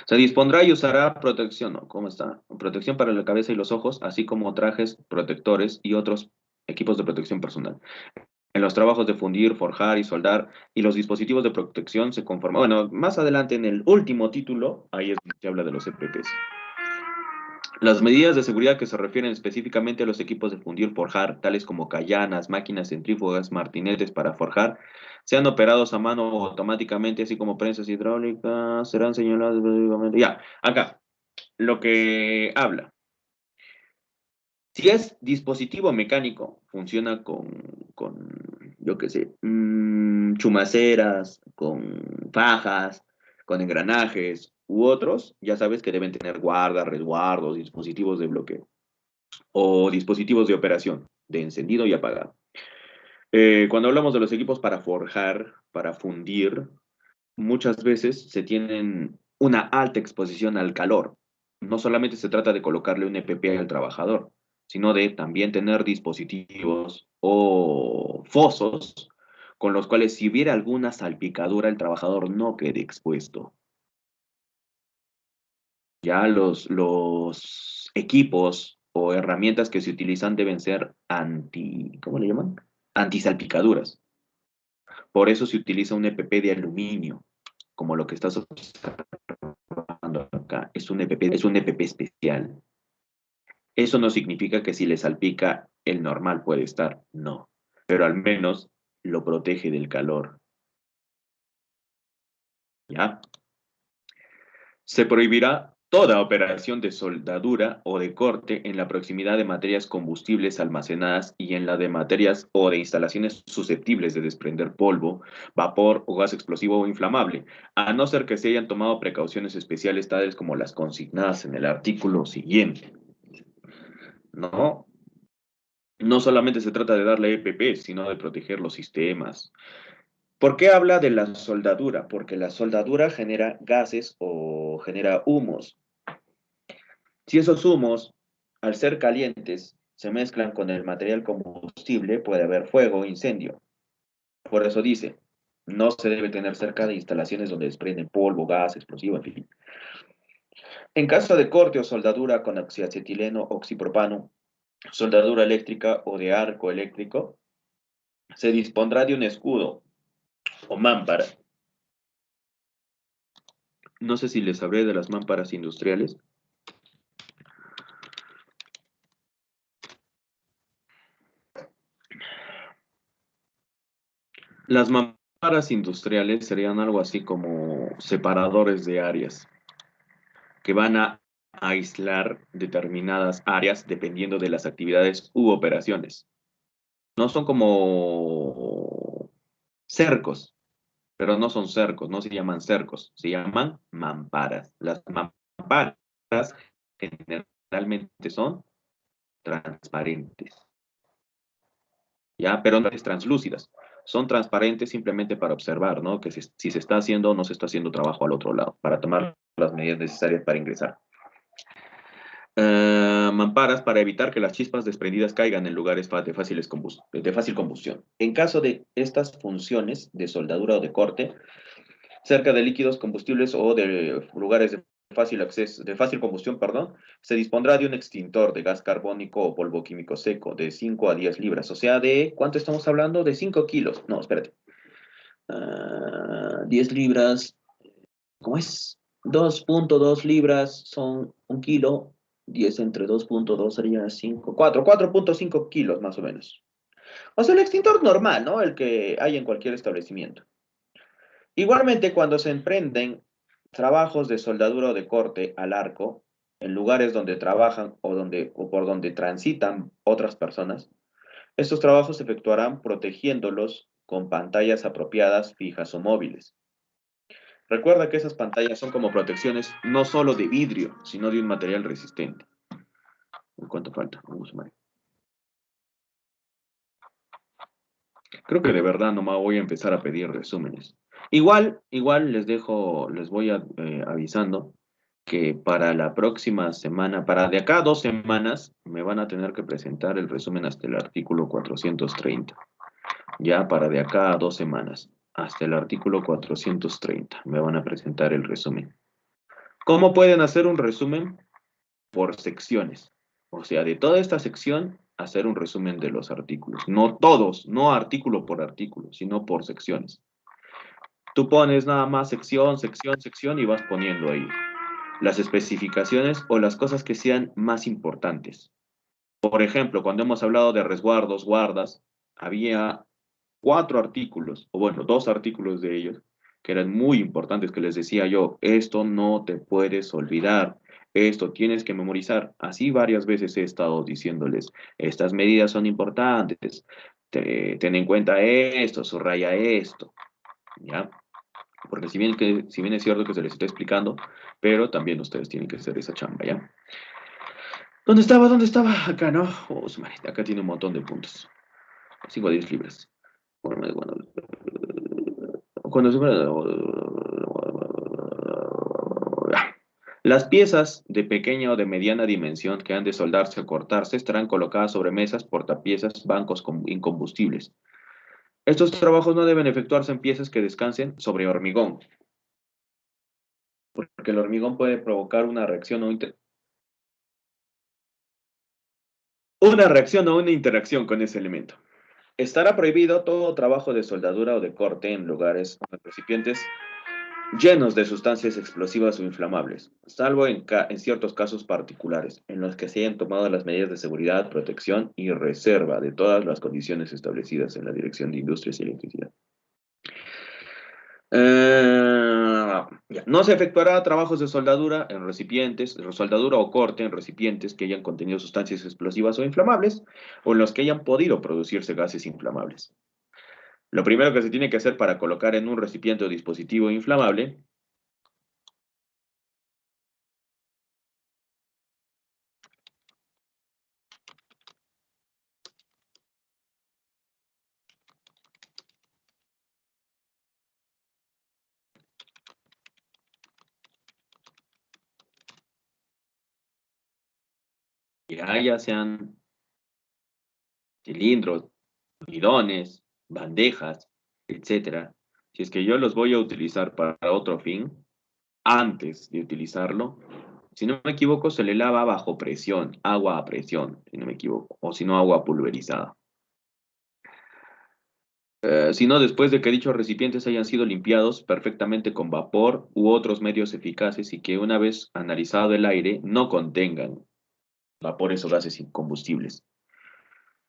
Se dispondrá y usará protección, ¿no? ¿Cómo está? Protección para la cabeza y los ojos, así como trajes protectores y otros equipos de protección personal. En los trabajos de fundir, forjar y soldar y los dispositivos de protección se conforman. Bueno, más adelante en el último título, ahí es donde se habla de los EPPs. Las medidas de seguridad que se refieren específicamente a los equipos de fundir, forjar, tales como callanas, máquinas centrífugas, martinetes para forjar, sean operados a mano o automáticamente, así como prensas hidráulicas, serán señaladas específicamente. Ya, acá, lo que habla. Si es dispositivo mecánico, funciona con yo qué sé, chumaceras, con fajas, con engranajes u otros, ya sabes que deben tener guardas, resguardos, dispositivos de bloqueo o dispositivos de operación, de encendido y apagado. Cuando hablamos de los equipos para forjar, para fundir, muchas veces se tienen una alta exposición al calor. No solamente se trata de colocarle un EPP al trabajador, sino de también tener dispositivos o fosos con los cuales si hubiera alguna salpicadura el trabajador no quede expuesto. Ya los equipos o herramientas que se utilizan deben ser ¿cómo le llaman? Antisalpicaduras. Por eso se utiliza un EPP de aluminio, como lo que estás observando acá. Es un EPP especial. Eso no significa que si le salpica el normal puede estar, no. Pero al menos lo protege del calor. ¿Ya? Se prohibirá toda operación de soldadura o de corte en la proximidad de materias combustibles almacenadas y en la de materias o de instalaciones susceptibles de desprender polvo, vapor o gas explosivo o inflamable, a no ser que se hayan tomado precauciones especiales tales como las consignadas en el artículo siguiente. ¿No? No solamente se trata de darle EPP, sino de proteger los sistemas. ¿Por qué habla de la soldadura? Porque la soldadura genera gases o genera humos. Si esos humos, al ser calientes, se mezclan con el material combustible, puede haber fuego o incendio. Por eso dice, no se debe tener cerca de instalaciones donde desprenden polvo, gas, explosivo, en fin. En caso de corte o soldadura con oxiacetileno, oxipropano, soldadura eléctrica o de arco eléctrico, se dispondrá de un escudo o mámpara. No sé si les hablé de las mámparas industriales. Las mamparas industriales serían algo así como separadores de áreas que van a aislar determinadas áreas dependiendo de las actividades u operaciones. No son como cercos, pero no son cercos, no se llaman cercos, se llaman mamparas. Las mamparas generalmente son transparentes, ¿ya? Pero no es translúcidas. son transparentes simplemente para observar, ¿no? Que si se está haciendo o no se está haciendo trabajo al otro lado, para tomar las medidas necesarias para ingresar. Mamparas para evitar que las chispas desprendidas caigan en lugares de fácil combustión. En caso de estas funciones de soldadura o de corte, cerca de líquidos combustibles o de lugares de fácil combustión, perdón, se dispondrá de un extintor de gas carbónico o polvo químico seco de 5 a 10 libras. O sea, ¿de cuánto estamos hablando? De 5 kilos. No, espérate. 10 libras. ¿Cómo es? 2.2 libras son 1 kilo. 10 entre 2.2 sería 5. 4.5 kilos más o menos. O sea, el extintor normal, ¿no? El que hay en cualquier establecimiento. Igualmente, cuando se emprenden trabajos de soldadura o de corte al arco, en lugares donde trabajan o por donde transitan otras personas, estos trabajos se efectuarán protegiéndolos con pantallas apropiadas, fijas o móviles. Recuerda que esas pantallas son como protecciones no solo de vidrio, sino de un material resistente. ¿Cuánto falta? Vamos a ver. Creo que de verdad nomás voy a empezar a pedir resúmenes. Igual les voy avisando que para la próxima semana, para de acá a 2 semanas, me van a tener que presentar el resumen hasta el artículo 430. Ya para de acá a 2 semanas, hasta el artículo 430, me van a presentar el resumen. ¿Cómo pueden hacer un resumen? Por secciones. O sea, de toda esta sección, hacer un resumen de los artículos. No todos, no artículo por artículo, sino por secciones. Tú pones nada más sección, sección, sección y vas poniendo ahí las especificaciones o las cosas que sean más importantes. Por ejemplo, cuando hemos hablado de resguardos, guardas, había 4 artículos, o bueno, 2 artículos de ellos, que eran muy importantes, que les decía yo, esto no te puedes olvidar, esto tienes que memorizar. Así varias veces he estado diciéndoles, estas medidas son importantes, ten en cuenta esto, subraya esto, ¿ya? Porque si bien es cierto que se les está explicando, pero también ustedes tienen que hacer esa chamba, ¿ya? ¿Dónde estaba? ¿Dónde estaba? Acá, ¿no? Oh, su madre, acá tiene un montón de puntos. 5 a 10 libras. Bueno, cuando se... Las piezas de pequeña o de mediana dimensión que han de soldarse o cortarse estarán colocadas sobre mesas, portapiezas, bancos incombustibles. Estos trabajos no deben efectuarse en piezas que descansen sobre hormigón, porque el hormigón puede provocar una reacción o una interacción con ese elemento. Estará prohibido todo trabajo de soldadura o de corte en lugares o en recipientes llenos de sustancias explosivas o inflamables, salvo en ciertos casos particulares, en los que se hayan tomado las medidas de seguridad, protección y reserva de todas las condiciones establecidas en la Dirección de Industrias y Electricidad. No se efectuará trabajos de soldadura en recipientes, soldadura o corte en recipientes que hayan contenido sustancias explosivas o inflamables, o en los que hayan podido producirse gases inflamables. Lo primero que se tiene que hacer para colocar en un recipiente o dispositivo inflamable ya sean cilindros, bidones, bandejas, etcétera. Si es que yo los voy a utilizar para otro fin, antes de utilizarlo, si no me equivoco, se le lava bajo presión, agua a presión, si no me equivoco, o si no, agua pulverizada. Si no, después de que dichos recipientes hayan sido limpiados perfectamente con vapor u otros medios eficaces y que una vez analizado el aire no contengan vapores o gases incombustibles.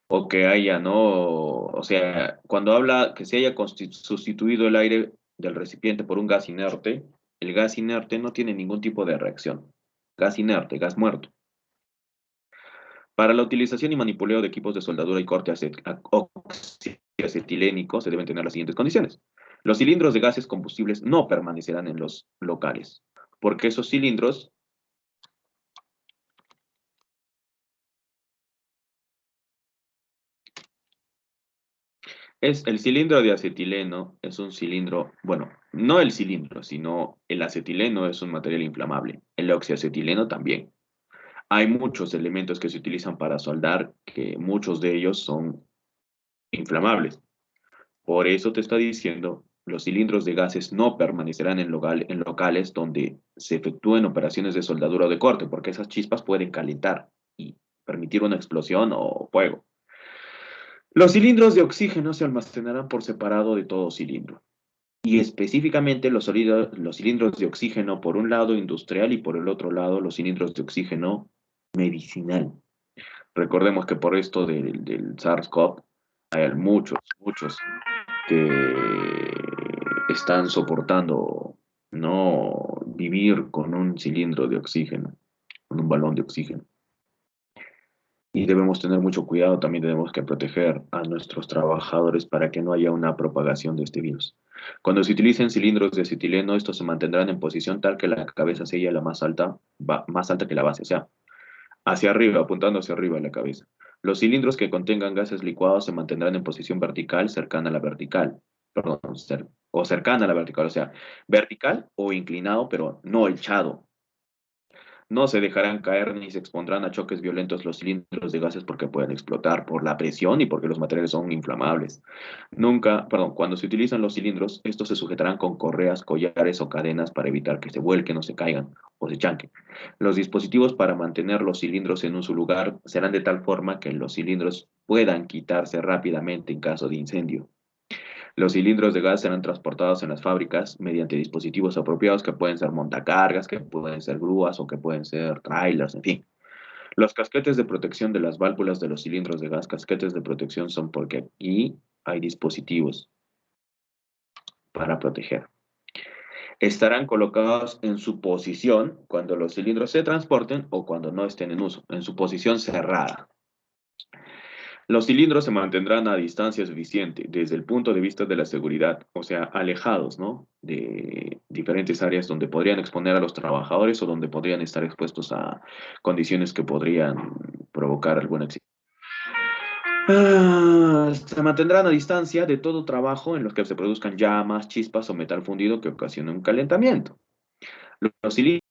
O que haya, ¿no? O sea, cuando habla que se haya sustituido el aire del recipiente por un gas inerte, el gas inerte no tiene ningún tipo de reacción. Gas inerte, gas muerto. Para la utilización y manipuleo de equipos de soldadura y corte oxiacetilénico se deben tener las siguientes condiciones. Los cilindros de gases combustibles no permanecerán en los locales, porque esos cilindros Es el cilindro de acetileno, es un cilindro, bueno, no el cilindro, sino el acetileno es un material inflamable. El oxiacetileno también. Hay muchos elementos que se utilizan para soldar, que muchos de ellos son inflamables. Por eso te está diciendo, los cilindros de gases no permanecerán en locales donde se efectúen operaciones de soldadura o de corte, porque esas chispas pueden calentar y permitir una explosión o fuego. Los cilindros de oxígeno se almacenarán por separado de todo cilindro. Y específicamente los cilindros de oxígeno por un lado industrial y por el otro lado los cilindros de oxígeno medicinal. Recordemos que por esto del SARS-CoV hay muchos que están soportando no vivir con un cilindro de oxígeno, con un balón de oxígeno. Y debemos tener mucho cuidado, también tenemos que proteger a nuestros trabajadores para que no haya una propagación de este virus. Cuando se utilicen cilindros de acetileno, estos se mantendrán en posición tal que la cabeza sea la más alta que la base, o sea, hacia arriba, apuntando hacia arriba la cabeza. Los cilindros que contengan gases licuados se mantendrán en posición vertical, cercana a la vertical, perdón, o cercana a la vertical, o sea, vertical o inclinado, pero no echado. No se dejarán caer ni se expondrán a choques violentos los cilindros de gases porque pueden explotar por la presión y porque los materiales son inflamables. Cuando se utilizan los cilindros, estos se sujetarán con correas, collares o cadenas para evitar que se vuelquen o se caigan o se chanquen. Los dispositivos para mantener los cilindros en su lugar serán de tal forma que los cilindros puedan quitarse rápidamente en caso de incendio. Los cilindros de gas serán transportados en las fábricas mediante dispositivos apropiados que pueden ser montacargas, que pueden ser grúas o que pueden ser trailers, en fin. Los casquetes de protección de las válvulas de los cilindros de gas, casquetes de protección son porque aquí hay dispositivos para proteger. Estarán colocados en su posición cuando los cilindros se transporten o cuando no estén en uso, en su posición cerrada. Los cilindros se mantendrán a distancia suficiente desde el punto de vista de la seguridad, o sea, alejados, ¿no? De diferentes áreas donde podrían exponer a los trabajadores o donde podrían estar expuestos a condiciones que podrían provocar algún accidente. Se mantendrán a distancia de todo trabajo en los que se produzcan llamas, chispas o metal fundido que ocasionen un calentamiento. Los cilindros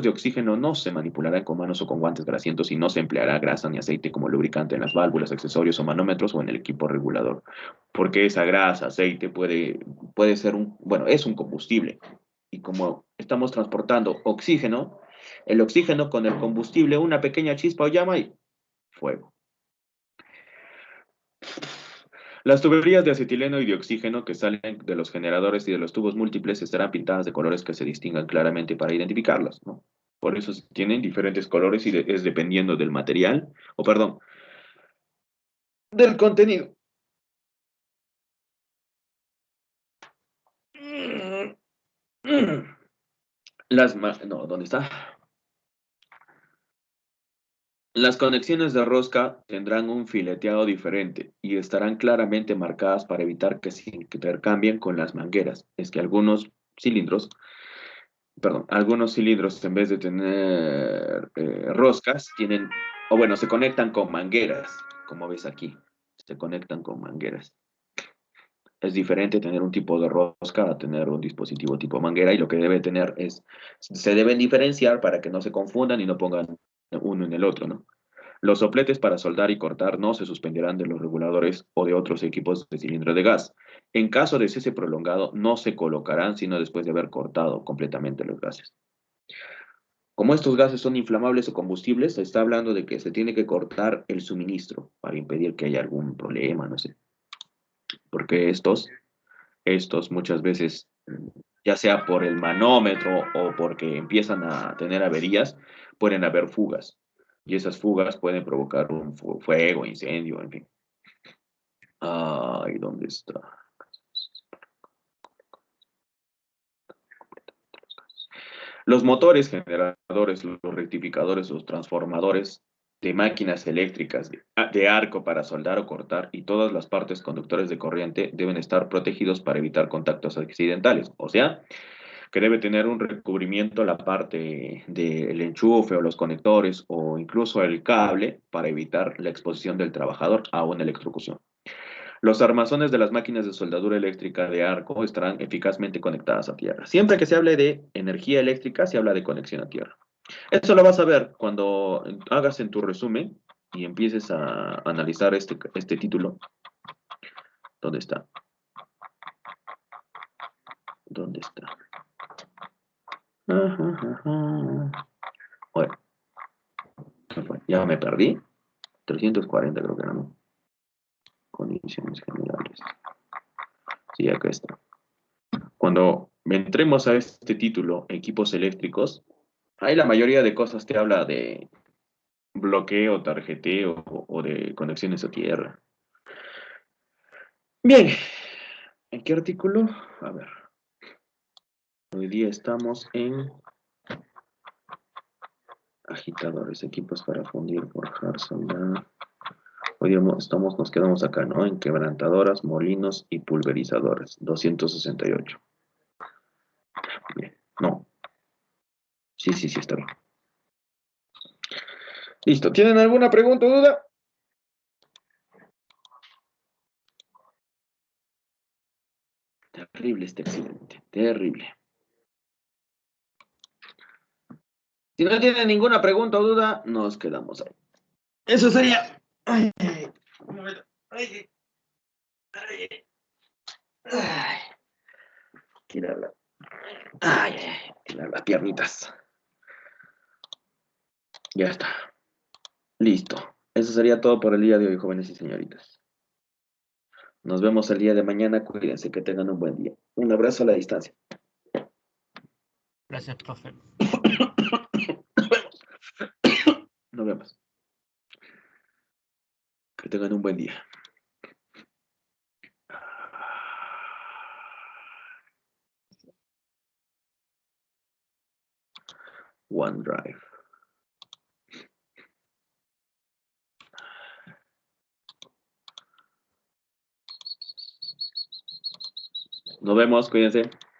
de oxígeno no se manipularán con manos o con guantes grasientos y no se empleará grasa ni aceite como lubricante en las válvulas, accesorios o manómetros o en el equipo regulador, porque esa grasa, aceite puede ser es un combustible. Y como estamos transportando oxígeno, el oxígeno con el combustible, una pequeña chispa o llama y fuego. Las tuberías de acetileno y de oxígeno que salen de los generadores y de los tubos múltiples estarán pintadas de colores que se distingan claramente para identificarlas, ¿no? Por eso tienen diferentes colores y es dependiendo del material, del contenido. ¿Dónde está? Las conexiones de rosca tendrán un fileteado diferente y estarán claramente marcadas para evitar que se intercambien con las mangueras. Es que algunos cilindros en vez de tener roscas, se conectan con mangueras, como ves aquí, se conectan con mangueras. Es diferente tener un tipo de rosca a tener un dispositivo tipo manguera y lo que debe tener se deben diferenciar para que no se confundan y no pongan uno en el otro, ¿no? Los sopletes para soldar y cortar no se suspenderán de los reguladores o de otros equipos de cilindro de gas. En caso de cese prolongado, no se colocarán sino después de haber cortado completamente los gases. Como estos gases son inflamables o combustibles, se está hablando de que se tiene que cortar el suministro para impedir que haya algún problema, no sé. Porque estos muchas veces, ya sea por el manómetro o porque empiezan a tener averías, pueden haber fugas. Y esas fugas pueden provocar un fuego, incendio, en fin. Ay, ¿dónde está? Los motores, generadores, los rectificadores, los transformadores de máquinas eléctricas de arco para soldar o cortar y todas las partes conductores de corriente deben estar protegidos para evitar contactos accidentales. O sea, que debe tener un recubrimiento la parte del enchufe o los conectores o incluso el cable para evitar la exposición del trabajador a una electrocución. Los armazones de las máquinas de soldadura eléctrica de arco estarán eficazmente conectadas a tierra. Siempre que se hable de energía eléctrica, se habla de conexión a tierra. Eso lo vas a ver cuando hagas en tu resumen y empieces a analizar este título. ¿Dónde está? ¿Dónde está? Bueno, ¿qué fue? Ya me perdí. 340 creo que era, ¿no? Condiciones generales. Sí, acá está. Cuando entremos a este título, equipos eléctricos, ahí la mayoría de cosas te habla de bloqueo, tarjeteo o de conexiones a tierra. Bien, ¿en qué artículo? A ver. Hoy día estamos en agitadores, equipos para fundir, forjar, soldar. Hoy día nos quedamos acá, ¿no? En quebrantadoras, molinos y pulverizadoras. 268. Bien, no. Sí, está bien. Listo. ¿Tienen alguna pregunta o duda? Terrible este accidente. Terrible. Si no tienen ninguna pregunta o duda, nos quedamos ahí. Eso sería. Ay, un momento. Ay. Tirarla. Tirar las piernitas. Ya está. Listo. Eso sería todo por el día de hoy, jóvenes y señoritas. Nos vemos el día de mañana. Cuídense, que tengan un buen día. Un abrazo a la distancia. Gracias, profe. Nos vemos. Que tengan un buen día. OneDrive. Nos vemos, cuídense.